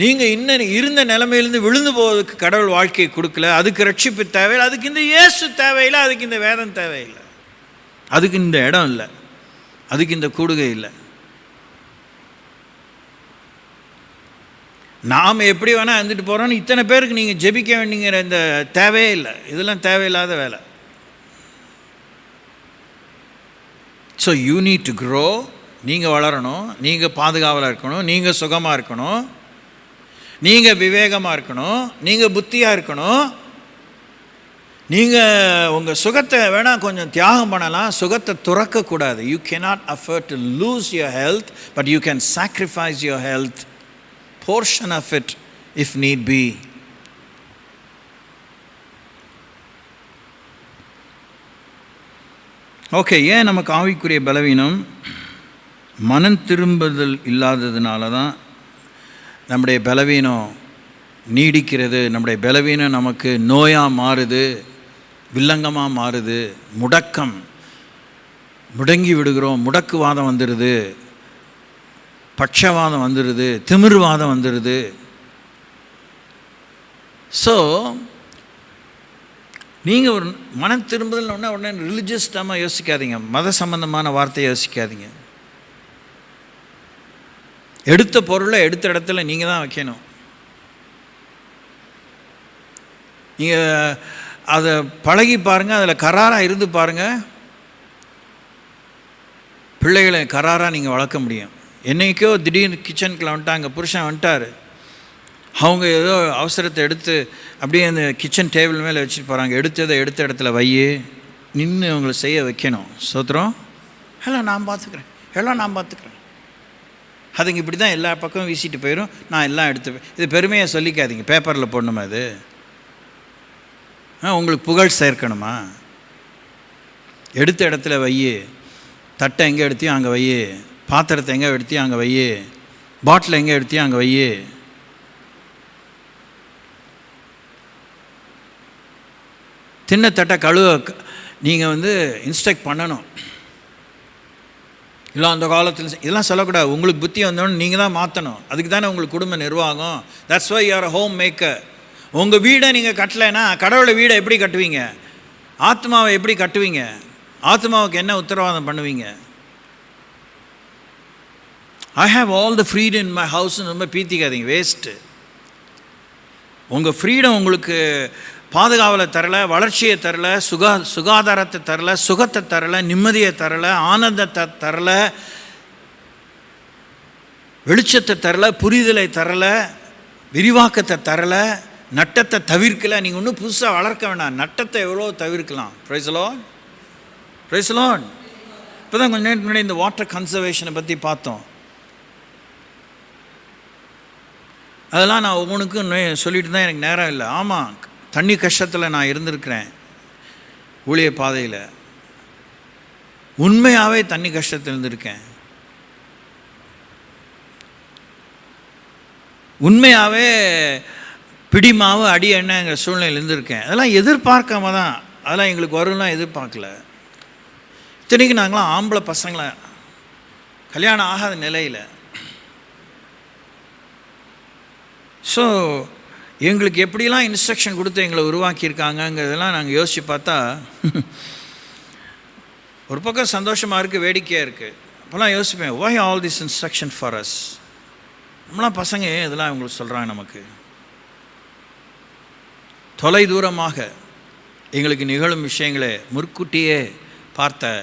நீங்கள் இன்னும் இருந்த நிலைமையிலேருந்து விழுந்து போவதுக்கு கடவுள் வாழ்க்கையை கொடுக்கல. அதுக்கு ரட்சிப்பு தேவையில்லை, அதுக்கு இந்த இயேசு தேவையில்லை, அதுக்கு இந்த வேதம் தேவையில்லை, அதுக்கு இந்த இடம் இல்லை, அதுக்கு இந்த கூடுகை இல்லை. நாம் எப்படி வேணால் இருந்துட்டு போகிறோன்னு இத்தனை பேருக்கு நீங்கள் ஜெபிக்க வேண்டிங்கிற இந்த தேவையே இல்லை. இதெல்லாம் தேவையில்லாத வேலை. So you need to grow. நீங்கள் வளரணும், நீங்கள் பாதுகாவலாக இருக்கணும், நீங்கள் சுகமாக இருக்கணும், நீங்கள் விவேகமாக இருக்கணும், நீங்கள் புத்தியாக இருக்கணும். நீங்கள் உங்கள் சுகத்தை வேணால் கொஞ்சம் தியாகம் பண்ணலாம், சுகத்தை துறக்கக்கூடாது. You cannot afford to lose your health, but you can sacrifice your health, portion of it if need be. Okay, ஏன் நமக்கு ஆவிக்குரிய பலவீனம்? மனம் திரும்புதல் இல்லாததுனால தான் நம்முடைய பலவீனம் நீடிக்கிறது. நம்முடைய பலவீனம் நமக்கு நோயாக மாறுது, வில்லங்கமாக மாறுது, முடங்கி விடுகிறோம், முடக்குவாதம் வந்துடுது, பட்சவாதம் வந்துடுது, திமிர்வாதம் வந்துடுது. ஸோ நீங்கள் ஒரு மனம் திரும்புதல் உடனே ரிலிஜியஸ் டேமாக யோசிக்காதீங்க, மத சம்பந்தமான வார்த்தையை யோசிக்காதீங்க. எடுத்த பொருளை எடுத்த இடத்துல நீங்கள் தான் வைக்கணும். நீங்கள் அதை பழகி பாருங்கள், அதில் கராராக இருந்து பாருங்கள், பிள்ளைகளை கராராக நீங்கள் வளர்க்க முடியும். என்றைக்கோ திடீர்னு கிச்சனுக்குள்ள வந்துட்டாங்க, புருஷன் வந்துட்டார், அவங்க ஏதோ அவசரத்தை எடுத்து அப்படியே அந்த கிச்சன் டேபிள் மேலே வச்சுட்டு போகிறாங்க. எடுத்த இடத்துல வையே நின்று அவங்கள செய்ய வைக்கணும். சோத்திரம், எல்லாம் நான் பார்த்துக்கிறேன். அதுங்க இப்படி தான் எல்லா பக்கமும் வீசிட்டு போயிடும், நான் எல்லாம் எடுத்துப்பேன். இது பெருமையாக சொல்லிக்காதீங்க, பேப்பரில் போடணுமா? அது உங்களுக்கு புகழ் சேர்க்கணுமா? எடுத்த இடத்துல வையே, தட்டை எங்கே எடுத்தியோ அங்கே வையே, பாத்திரத்தை எங்கே எடுத்தியோ அங்கே வையே, பாட்டில் எங்கே எடுத்தியோ அங்கே வையே. தின்ன தட்டை கழுவ நீங்கள் இன்ஸ்ட்ரக்ட் பண்ணணும். இல்லை அந்த காலத்தில் இதெல்லாம் சொல்லக்கூடாது. உங்களுக்கு புத்தி வந்தோன்னு நீங்கள் தான் மாற்றணும். அதுக்கு தானே உங்களுக்கு குடும்ப நிர்வாகம். That's why you are homemaker. உங்கள் வீடை நீங்கள் கட்டலைன்னா கடவுளை வீடை எப்படி கட்டுவீங்க? ஆத்மாவை எப்படி கட்டுவீங்க? ஆத்மாவுக்கு என்ன உத்தரவாதம் பண்ணுவீங்க? I have all the freedom in my ஹவுஸ்ன்னு ரொம்ப பீத்திக்காதீங்க, வேஸ்ட்டு. உங்கள் ஃப்ரீடம் உங்களுக்கு பாதுகாவலை தரலை, வளர்ச்சியை தரலை, சுகாதாரத்தை தரலை, சுகத்தை தரலை, நிம்மதியை தரலை, ஆனந்தத்தை தரலை, வெளிச்சத்தை தரலை, புரிதலை தரலை, விரிவாக்கத்தை தரலை, நட்டத்தை தவிர்க்கலை. நீங்கள் இன்னும் புதுசாக வளர்க்க வேண்டாம், நட்டத்தை எவ்வளோ தவிர்க்கலாம். Praise Lord, praise Lord. இப்போ தான் கொஞ்சம் நேரத்துக்கு முன்னாடி இந்த வாட்டர் கன்சர்வேஷனை பற்றி பார்த்தோம். அதெல்லாம் நான் ஒவ்வொன்றுக்கும் சொல்லிட்டு தான் எனக்கு நேரம் இல்லை. ஆமாம், தண்ணி கஷ்டத்தில் நான் இருந்திருக்கிறேன் ஊழிய பாதையில். உண்மையாகவே தண்ணி கஷ்டத்தில் இருந்திருக்கேன். உண்மையாகவே பிடிமாவு அடி எண்ணங்கிற சூழ்நிலையில் இருந்திருக்கேன். அதெல்லாம் எதிர்பார்க்காம தான், அதெல்லாம் எங்களுக்கு வரும்லாம் எதிர்பார்க்கல. இத்தனைக்கு நாங்களாம் ஆம்பளை பசங்களை கல்யாணம் ஆகாத நிலையில். ஸோ எங்களுக்கு எப்படிலாம் இன்ஸ்ட்ரக்ஷன் கொடுத்து எங்களை உருவாக்கியிருக்காங்கங்கிறதெல்லாம் நாங்கள் யோசித்து பார்த்தா ஒரு பக்கம் சந்தோஷமாக இருக்குது, வேடிக்கையாக இருக்குது. அப்போல்லாம் யோசிப்பேன், why all this instruction for us? நம்மளாம் பசங்க இதெல்லாம் இவங்களுக்கு சொல்கிறாங்க. நமக்கு தொலை தூரமாக எங்களுக்கு நிகழும் விஷயங்களை முற்கூட்டியே பார்த்த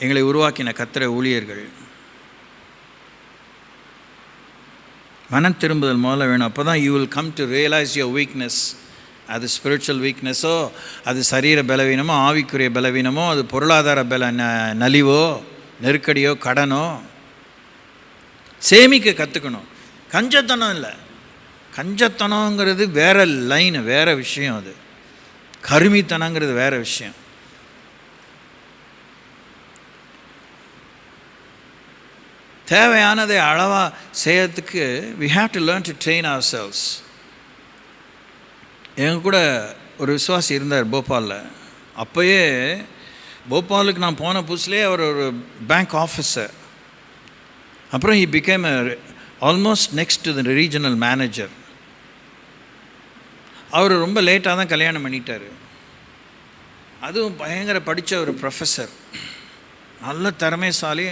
எங்களை உருவாக்கின கர்த்தர் ஊழியர்கள். மனம் திரும்புதல் முதல்ல வேணும். அப்போ தான் you will come to realise your weakness. அது ஸ்பிரிச்சுவல் வீக்னஸோ, அது சரீர பலவீனமோ, ஆவிக்குரிய பலவீனமோ, அது பொருளாதார நலிவோ, நெருக்கடியோ, கடனோ. சேமிக்க கற்றுக்கணும். கஞ்சத்தனம் இல்லை, கஞ்சத்தனங்கிறது வேறு லைனு, வேறு விஷயம். அது கருமித்தனங்கிறது வேறு விஷயம். தேவையானதை அளவாக செய்யறதுக்கு we have to learn to train ourselves. எங்கள் கூட ஒரு விசுவாசி இருந்தார் போபாலில். அப்போயே போபாலுக்கு நான் போன புதுசுலேயே அவர் ஒரு பேங்க் ஆஃபீஸர். அப்புறம் he became almost next to the regional manager. அவர் ரொம்ப லேட்டாக தான் கல்யாணம் பண்ணிட்டார். அதுவும் பயங்கர படித்த ஒரு ப்ரொஃபஸர், நல்ல திறமைசாலி,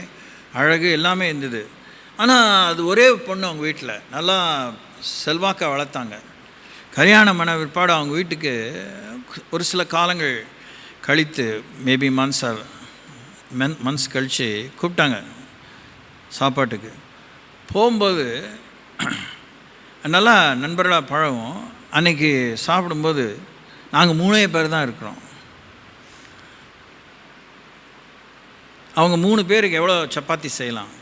அழகு எல்லாமே இருந்தது. ஆனால் அது ஒரே பொண்ணு அவங்க வீட்டில் நல்லா செல்வாக்காக வளர்த்தாங்க. கல்யாணம் பண்ண பிற்பாடு அவங்க வீட்டுக்கு ஒரு சில காலங்கள் கழித்து, மேபி மந்த்ஸ் கழித்து கூப்பிட்டாங்க சாப்பாட்டுக்கு. போகும்போது நல்லா நண்பர்களாக பழகும். அன்றைக்கி சாப்பிடும்போது நாங்கள் 3 பேர் தான் இருக்கிறோம். அவங்க 3 பேருக்கு எவ்வளோ சப்பாத்தி செய்யலாம்?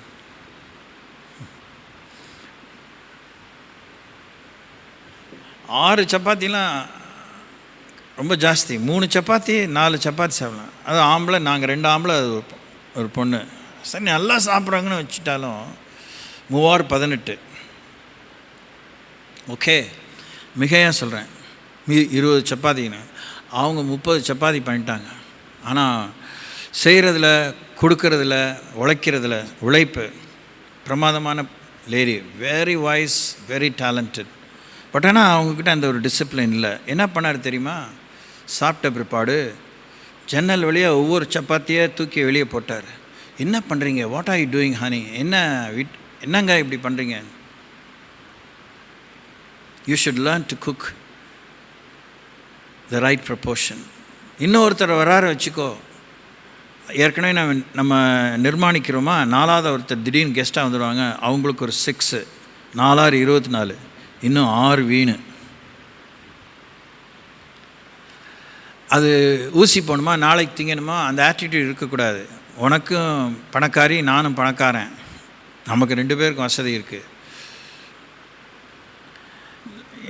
6 சப்பாத்திலாம் ரொம்ப ஜாஸ்தி. 3 சப்பாத்தி 4 சப்பாத்தி சாப்பிடலாம். அது ஆம்பளை, நாங்கள் 2 ஆம்பளை, அது ஒரு பொண்ணு. சரி நல்லா சாப்பிட்றாங்கன்னு வச்சுட்டாலும் 3 18. ஓகே, மிகையாக சொல்கிறேன், 20 சப்பாத்தின்னு. அவங்க 30 சப்பாத்தி பண்ணிட்டாங்க. ஆனால் செய்கிறதில், கொடுக்கறதில், உழைக்கிறதில், உழைப்பு பிரமாதமான lady, very voice, very talented. But ஆனால் அவங்கக்கிட்ட அந்த ஒரு டிசிப்ளின் இல்லை. என்ன பண்ணார் தெரியுமா? சாப்பிட்ட பிற்பாடு ஜன்னல் வழியாக ஒவ்வொரு சப்பாத்தியை தூக்கி வெளியே போட்டார். என்ன பண்ணுறீங்க? What are you doing honey? என்னங்க இப்படி பண்ணுறீங்க? You should learn to cook the right proportion. இன்னொருத்தர் வராரு வச்சுக்கோ, ஏற்கனவே நம்ம நிர்மாணிக்கிறோமா, 4வது ஒருத்தர் திடீர்னு கெஸ்ட்டாக வந்துடுவாங்க, அவங்களுக்கு ஒரு 6, 4 24, இன்னும் 6 வீணு. அது ஊசி போகணுமா, நாளைக்கு திங்கணுமா, அந்த ஆட்டிடியூட் இருக்கக்கூடாது. உனக்கும் பணக்காரி, நானும் பணக்காரன், நமக்கு 2 பேருக்கும் வசதி இருக்குது.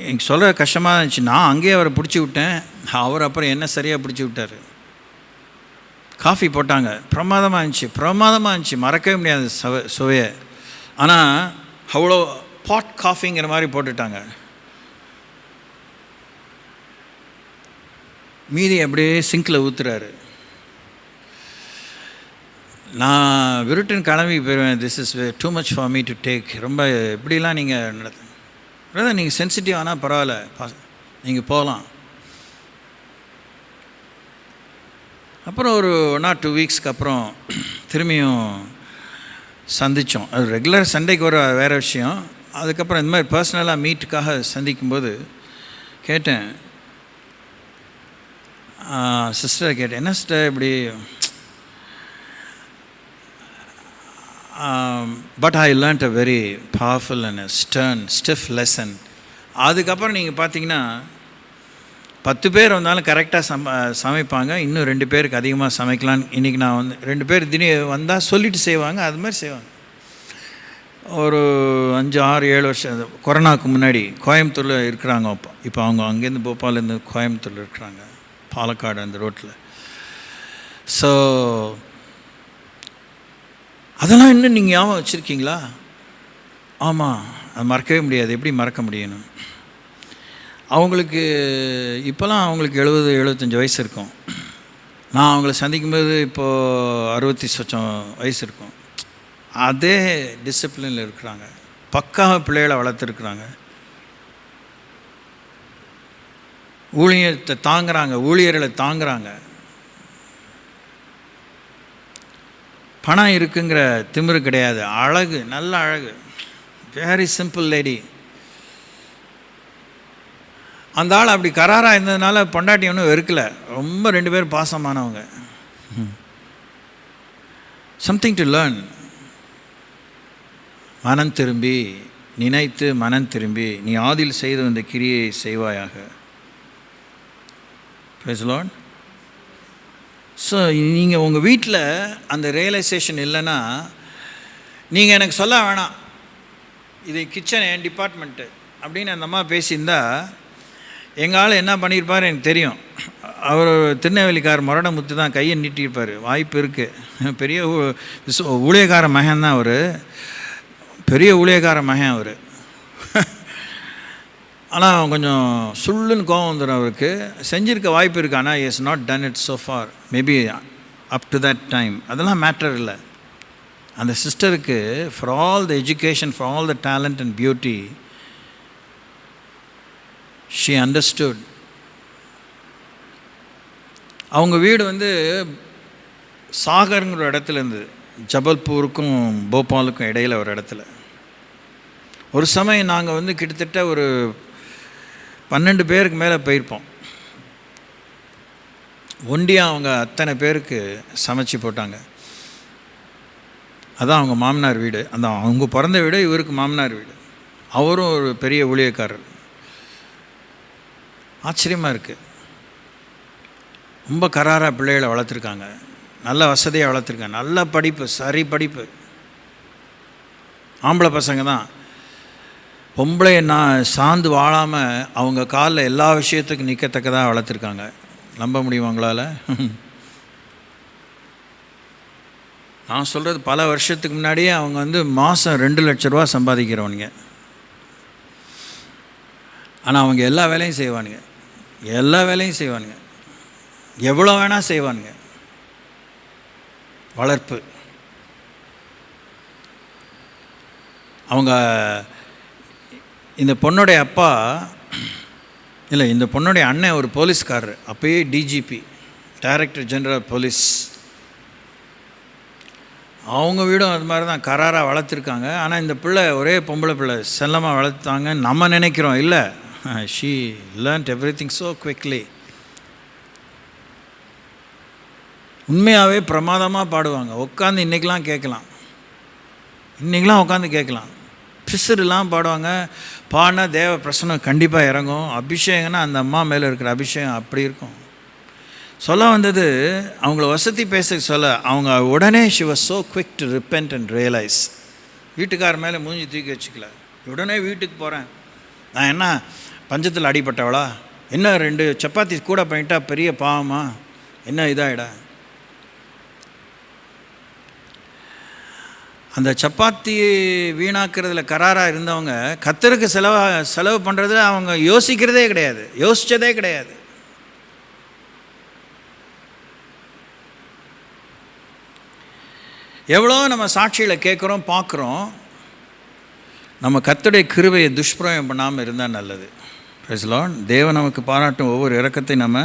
எனக்கு சொல்கிற கஷ்டமாக இருந்துச்சு. நான் அங்கேயே அவரை பிடிச்சி விட்டேன், அவர் அப்புறம் என்ன சரியாக பிடிச்சி விட்டார். காஃபி போட்டாங்க, பிரமாதமாக இருந்துச்சு, மறக்கவே முடியாது சுவையை. ஆனால் அவ்வளோ பாட் காஃபிங்கிற மாதிரி போட்டுட்டாங்க. மீதி அப்படியே சிங்கில் ஊற்றுறாரு. நான் விருட்டுன்னு கிளம்பி போயிடுவேன். This is too much for me to take. ரொம்ப இப்படிலாம் நீங்கள் நடத்த, நீங்கள் சென்சிட்டிவ் ஆனால் பரவாயில்ல, நீங்கள் போகலாம். அப்புறம் ஒரு 1 or 2 வீக்ஸ்க்கு அப்புறம் திரும்பியும் சந்தித்தோம். அது ரெகுலர் சண்டேக்கு ஒரு வேறு விஷயம். அதுக்கப்புறம் இந்த மாதிரி பர்சனலாக மீட்டுக்காக சந்திக்கும்போது கேட்டேன், சிஸ்டரை கேட்டேன், என்ன சிஸ்டர் இப்படி? But I learnt a very powerful and stern stiff lesson. அதுக்கப்புறம் நீங்கள் பார்த்தீங்கன்னா 10 பேர் வந்தாலும் கரெக்டாக சமைப்பாங்க, இன்னும் 2 பேருக்கு அதிகமாக சமைக்கலான்னு. இன்றைக்கி நான் வந்து 2 பேர் திடீர் வந்தால் சொல்லிவிட்டு செய்வாங்க, அது மாதிரி செய்வாங்க. ஒரு 5 6 7 வருஷம் கொரோனாவுக்கு முன்னாடி கோயம்புத்தூரில் இருக்கிறாங்க. இப்போ அவங்க அங்கேருந்து போபாலேருந்து கோயம்புத்தூரில் இருக்கிறாங்க, பாலக்காடு அந்த ரோட்டில். ஸோ அதெல்லாம் இன்னும் நீங்கள் ஞாபகம் வச்சுருக்கீங்களா? ஆமாம், அது மறக்கவே முடியாது. எப்படி மறக்க முடியணும்? அவங்களுக்கு இப்போலாம் அவங்களுக்கு 70 75 வயசு இருக்கும். நான் அவங்கள சந்திக்கும்போது இப்போது 60 சொச்சம் வயசு இருக்கும். அதே டிசிப்ளினில் இருக்கிறாங்க, பக்காவாக பிள்ளைகளை வளர்த்துருக்குறாங்க, ஊழியத்தை தாங்குறாங்க, ஊழியர்களை தாங்குறாங்க. பணம் இருக்குங்கிற திமிரு கிடையாது. அழகு, நல்ல அழகு, வெரி சிம்பிள் லேடி. அந்த ஆள் அப்படி கராராக இருந்ததுனால பொண்டாட்டி ஒன்றும் வெறுக்கலை, ரொம்ப 2 பேர் பாசமானவங்க. Something to learn. மனம் திரும்பி, நினைத்து மனம் திரும்பி, நீ ஆதியில் செய்து வந்த கிரியை செய்வாயாக. Praise the Lord. ஸோ நீங்கள் உங்கள் வீட்டில் அந்த ரியலைசேஷன் இல்லைன்னா, நீங்கள் எனக்கு சொல்ல வேணாம், இது கிச்சன் என் டிபார்ட்மெண்ட்டு அப்படின்னு அந்த அம்மா பேசியிருந்தா, எங்கள் ஆள் என்ன பண்ணியிருப்பார் எனக்கு தெரியும். அவர் திருநெல்வேலிக்கார் முரட முத்து தான், கையை நீட்டியிருப்பார். வாய்ப்பு இருக்குது. பெரிய ஊழியக்கார மகன் தான் அவர், பெரிய ஊழியக்கார மகன் அவர். ஆனால் கொஞ்சம் சுள்ளுன்னு கோவம் வந்துடும் அவருக்கு. செஞ்சுருக்க வாய்ப்பு இருக்குது, ஆனால் is not done it so far, maybe up to that time. அதெல்லாம் மேட்டர் இல்லை. அந்த சிஸ்டருக்கு for all the education, for all the talent and beauty, she understood. அவங்க வீடு வந்து சாகருங்கிற இடத்துல இருந்து ஜபல்பூருக்கும் போபாலுக்கும் இடையில் ஒரு இடத்துல. ஒரு சமயம் நாங்கள் வந்து கிட்டத்தட்ட ஒரு 12 பேருக்கு மேலே போயிருப்போம். ஒண்டியாக அவங்க அத்தனை பேருக்கு சமைச்சு போட்டாங்க. அதான் அவங்க மாமனார் வீடு. அந்த அவங்க பிறந்த வீடு இவருக்கு மாமனார் வீடு. அவரும் ஒரு பெரிய ஊழியக்காரர். ஆச்சரியமாக இருக்குது. ரொம்ப கராராக பிள்ளைகளை வளர்த்துருக்காங்க, நல்ல வசதியாக வளர்த்துருக்காங்க, நல்ல படிப்பு, சரி படிப்பு. ஆம்பளை பசங்க தான். பொம்பளை நான் சார்ந்து வாழாமல் அவங்க காலில் எல்லா விஷயத்துக்கும் நிற்கத்தக்கதாக வளர்த்துருக்காங்க. நம்ப முடியும் அவங்களால? நான் சொல்கிறது பல வருஷத்துக்கு முன்னாடியே அவங்க வந்து மாதம் 2 லட்ச ரூபா சம்பாதிக்கிறவனுங்க. ஆனால் அவங்க எல்லா வேலையும் செய்வானுங்க, எல்லா வேலையும் செய்வானுங்க, எவ்வளோ வேணால் செய்வானுங்க. வளர்ப்பு. அவங்க இந்த பொண்ணுடைய அப்பா இல்லை, இந்த பொண்ணுடைய அண்ணன் ஒரு போலீஸ்காரர், அப்போயே டிஜிபி, டைரக்டர் ஜெனரல் போலீஸ். அவங்க வீடும் அது மாதிரி தான் கராராக வளர்த்துருக்காங்க. ஆனால் இந்த பிள்ளை ஒரே பொம்பளை பிள்ளை, செல்லமாக வளர்த்தாங்க நம்ம நினைக்கிறோம். இல்லை, she learnt everything so quickly. உண்மையாகவே பிரமாதமாக பாடுவாங்க. உட்காந்து இன்றைக்கெலாம் கேட்கலாம், இன்றைக்கெலாம் உட்காந்து கேட்கலாம். பிசுறுலாம் பாடுவாங்க. பாடினா தேவ பிரசனம் கண்டிப்பாக இறங்கும். அபிஷேகம்னா அந்த அம்மா மேலே இருக்கிற அபிஷேகம் அப்படி இருக்கும். சொல்ல வந்தது, அவங்கள வசதி பேச சொல்ல, அவங்க உடனே she was so quick to repent and realize. வீட்டுக்கார மேலே மூஞ்சி தூக்கி வச்சுக்கல, உடனே வீட்டுக்கு போகிறேன். நான் என்ன பஞ்சத்தில் அடிப்பட்டவளா? என்ன 2 சப்பாத்தி கூட பண்ணிட்டா பெரிய பாவமா? என்ன இதாகிடா? அந்த சப்பாத்தி வீணாக்கிறதுல கராராக இருந்தவங்க கர்த்தருக்கு செலவு பண்ணுறதுல அவங்க யோசிக்கிறதே கிடையாது, யோசித்ததே கிடையாது. எவ்வளோ நம்ம சாட்சியில் கேட்குறோம், பார்க்குறோம். நம்ம கர்த்தருடைய கிருபையை துஷ்பிரயோகம் பண்ணாமல் இருந்தால் நல்லது. Price the Lord. தேவன் நமக்கு பாராட்டும் ஒவ்வொரு இரக்கத்தை நம்ம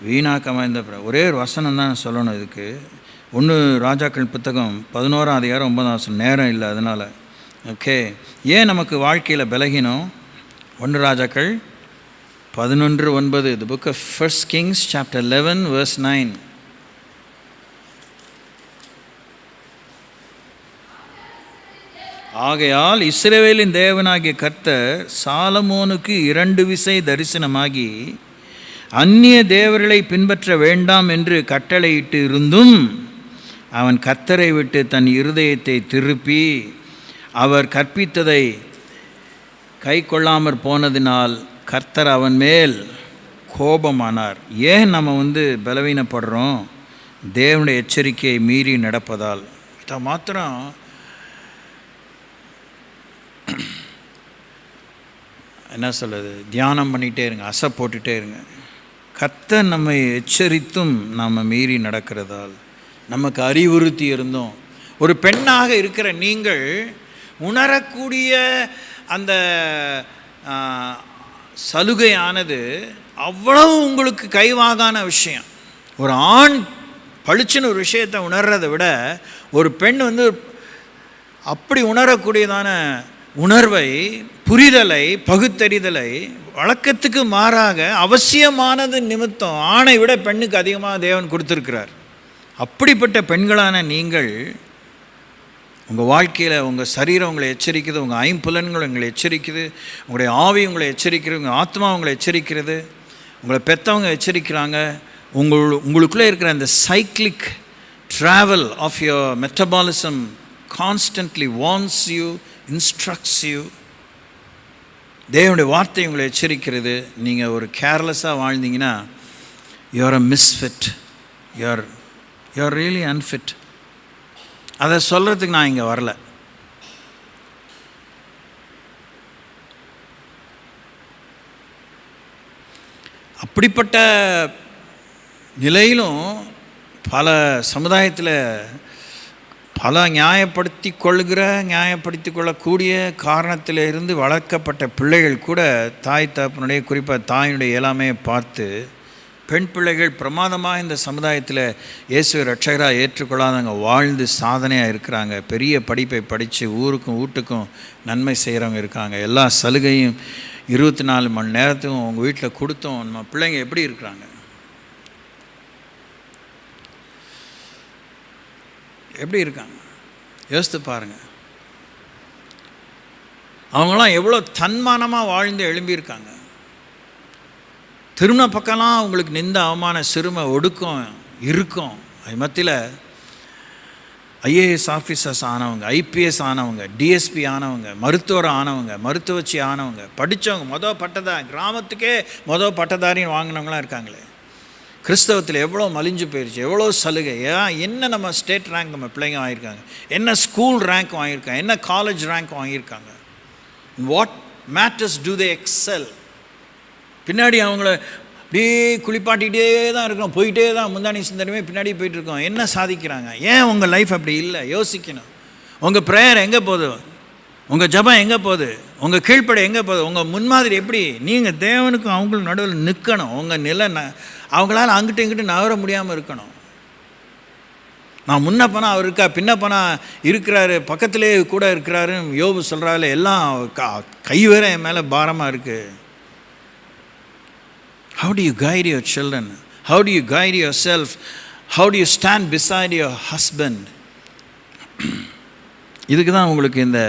வீணாக்காமல் இருந்த ஒரே ஒரு வசனம் தான் சொல்லணும் இதுக்கு. 1 ராஜாக்கள் புத்தகம் 11ஆம் அதிகாரம் 9ஆம் வசனம். நேரம் இல்லை அதனால். ஓகே, ஏன் நமக்கு வாழ்க்கையில் பலகீனம்? 1 ராஜாக்கள் 11:9. The book of 1 Kings chapter 11 verse 9. ஆகையால் இஸ்ரவேலின் தேவனாகிய கர்த்தர் சாலமோனுக்கு 2 விசை தரிசனமாகி அந்நிய தேவர்களை பின்பற்ற வேண்டாம் என்று கட்டளையிட்டு இருந்தும் அவன் கர்த்தரை விட்டு தன் இருதயத்தை திருப்பி அவர் கற்பித்ததை கை கொள்ளாமற் போனதினால் கர்த்தர் அவன் மேல் கோபமானார். ஏன் நம்ம பலவீனப்படுறோம்? தேவனுடைய எச்சரிக்கையை மீறி நடப்பதால். இதை மாத்திரம் என்ன சொல்கிறது, தியானம் பண்ணிகிட்டே இருங்க, அசை போட்டுகிட்டே இருங்க. கர்த்தர் நம்மை எச்சரித்தும் நாம் மீறி நடக்கிறதால், நமக்கு அறிவுறுத்தி இருந்தோம். ஒரு பெண்ணாக இருக்கிற நீங்கள் உணரக்கூடிய அந்த சலுகையானது அவ்வளவு உங்களுக்கு கைவாகான விஷயம். ஒரு ஆண் பளிச்சுன்னு ஒரு விஷயத்தை உணர்றதை விட ஒரு பெண் அப்படி உணரக்கூடியதான உணர்வை, புரிதலை, பகுத்தறிதலை வழக்கத்துக்கு மாறாக அவசியமானது நிமித்தம் ஆணை விட பெண்ணுக்கு அதிகமாக தேவன் கொடுத்துருக்கிறார். அப்படிப்பட்ட பெண்களான நீங்கள் உங்கள் வாழ்க்கையில் உங்கள் சரீரம் உங்களை எச்சரிக்குது, உங்கள் ஐம்புலன்கள் உங்களை எச்சரிக்குது, உங்களுடைய ஆவி உங்களை எச்சரிக்கிறது, உங்கள் ஆத்மா உங்களை எச்சரிக்கிறது, உங்களை பெற்றவங்க எச்சரிக்கிறாங்க. உங்களுக்குள்ளே இருக்கிற அந்த cyclic travel of your metabolism constantly warns you, instructs you. தேவனுடைய வார்த்தை உங்களை எச்சரிக்கிறது. நீங்கள் ஒரு கேர்லெஸ்ஸாக வாழ்ந்தீங்கன்னா you are a misfit, you are really unfit. அதை சொல்கிறதுக்கு நான் இங்கே வரல. அப்படிப்பட்ட நிலையிலும் பல சமுதாயத்தில் பல நியாயப்படுத்தி கொள்ளக்கூடிய காரணத்தில் இருந்து வளர்க்கப்பட்ட பிள்ளைகள் கூட தாய் தகப்பனுடைய, குறிப்பாக தாயினுடைய இயலாமையை பார்த்து பெண் பிள்ளைகள் பிரமாதமாக இந்த சமுதாயத்தில் இயேசுவை ரட்சகராக ஏற்றுக்கொள்ளாதவங்க வாழ்ந்து சாதனையாக இருக்கிறாங்க. பெரிய படிப்பை படித்து ஊருக்கும் வீட்டுக்கும் நன்மை செய்கிறவங்க இருக்காங்க. எல்லா சலுகையும் 24 மணி நேரத்துக்கும் உங்கள் வீட்டில் கொடுத்தோம். நம்ம பிள்ளைங்க எப்படி இருக்கிறாங்க? எப்படி இருக்காங்க? யோசித்து பாருங்கள். அவங்களாம் எவ்வளோ தன்மானமாக வாழ்ந்து எழும்பியிருக்காங்க. திருமண பக்கம்லாம் அவங்களுக்கு நிந்த அவமான சிறுமை ஒடுக்கம் இருக்கும். அது மத்தியில் ஐஏஎஸ் ஆஃபீஸர்ஸ் ஆனவங்க, ஐபிஎஸ் ஆனவங்க, டிஎஸ்பி ஆனவங்க, மருத்துவர் ஆனவங்க, மருத்துவச்சி ஆனவங்க, படித்தவங்க, கிராமத்துக்கே பட்டதாரின்னு வாங்கினவங்களாம் இருக்காங்களே. கிறிஸ்தவத்தில் எவ்வளோ மலிஞ்சு போயிடுச்சு, எவ்வளோ சலுகை. என்ன நம்ம ஸ்டேட் ரேங்க் நம்ம பிள்ளைங்க வாங்கியிருக்காங்க, என்ன ஸ்கூல் ரேங்க் வாங்கியிருக்காங்க, என்ன காலேஜ் ரேங்க் வாங்கியிருக்காங்க. What matters to they excel? பின்னாடி அவங்கள அப்படியே குளிப்பாட்டிகிட்டே தான் இருக்கணும், போயிட்டே தான் முந்தானி சிந்தனமே பின்னாடி போயிட்டுருக்கோம். என்ன சாதிக்கிறாங்க? ஏன் உங்கள் லைஃப் அப்படி இல்லை? யோசிக்கணும். உங்கள் ப்ரேயர் எங்கே போகுது? உங்கள் ஜபம் எங்கே போகுது? உங்கள் கீழ்ப்படை எங்கே போகுது? உங்கள் முன்மாதிரி எப்படி? நீங்கள் தேவனுக்கும் அவங்களுக்கு நடுவில் நிற்கணும். உங்கள் அவங்களால அங்கிட்டு இங்கிட்டு நகர முடியாமல் இருக்கணும். நான் முன்ன போனால் அவர் இருக்கா, பின்ன போனால் இருக்கிறாரு, பக்கத்திலே கூட இருக்கிறாருன்னு யோபு சொல்கிறாரு. எல்லாம் கை வேற என் மேலே பாரமாக இருக்குது. How do you guide your children? How do you guide yourself? How do you stand beside your husband? இதுக்கு தான் உங்களுக்கு இந்த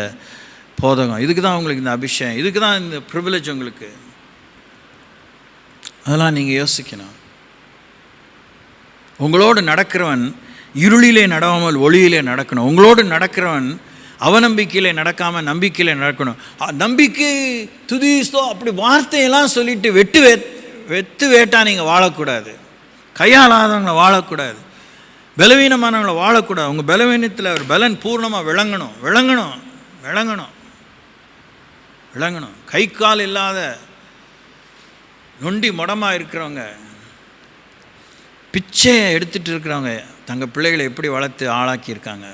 போதகம், இதுக்கு தான் உங்களுக்கு இந்த அபிஷேகம், இதுக்கு தான் இந்த ப்ரிவிலேஜ் உங்களுக்கு. அதெல்லாம் நீங்கள் யோசிக்கணும். உங்களோடு நடக்கிறவன் இருளிலே நடவாமல் ஒளியிலே நடக்கணும். உங்களோடு நடக்கிறவன் அவநம்பிக்கையிலே நடக்காமல் நம்பிக்கையிலே நடக்கணும். நம்பிக்கை துதிஸ்தோ அப்படி வார்த்தையெல்லாம் சொல்லிட்டு வெத்து வேட்டா நீங்கள் வாழக்கூடாது. கையாளாதவங்களை வாழக்கூடாது, பலவீனமானவங்களை வாழக்கூடாது. உங்கள் பலவீனத்தில் ஒரு பலன் பூர்ணமாக விளங்கணும். கை கால் இல்லாத நொண்டி முடமாக இருக்கிறவங்க, பிச்சையை எடுத்துகிட்டு இருக்கிறவங்க தங்கள் பிள்ளைகளை எப்படி வளர்த்து ஆளாக்கியிருக்காங்க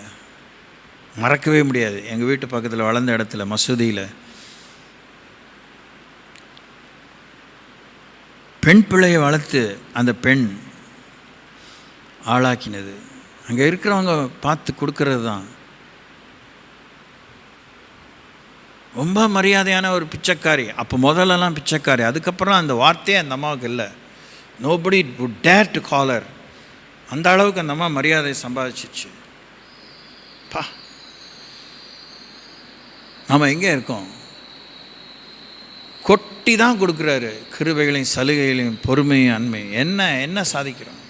மறக்கவே முடியாது. எங்கள் வீட்டு பக்கத்தில் வளர்ந்த இடத்துல மசூதியில் பெண் பிள்ளையை வளர்த்து அந்த பெண் ஆளாக்கினது அங்கே இருக்கிறவங்க பார்த்து கொடுக்கறது தான். ரொம்ப மரியாதையான ஒரு பிச்சைக்காரி. அப்போ முதல்லலாம் பிச்சைக்காரி, அதுக்கப்புறம் அந்த வார்த்தையே அந்த அம்மாவுக்கு இல்லை. Nobody would dare to call her. அந்த அளவுக்கு அந்த அம்மா மரியாதை சம்பாதிச்சிச்சு. நாம் எங்கே இருக்கோம்? கொட்டி தான் கொடுக்குறாரு கிருபைகளையும் சலுகைகளையும் பொறுமையும் அண்மையும். என்ன சாதிக்கிறோம்?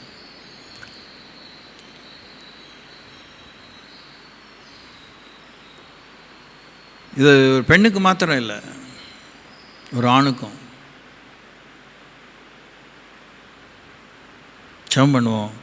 இது ஒரு பெண்ணுக்கு மாத்திரம் இல்லை, ஒரு ஆணுக்கும். ஜெபம் பண்ணுவோம்.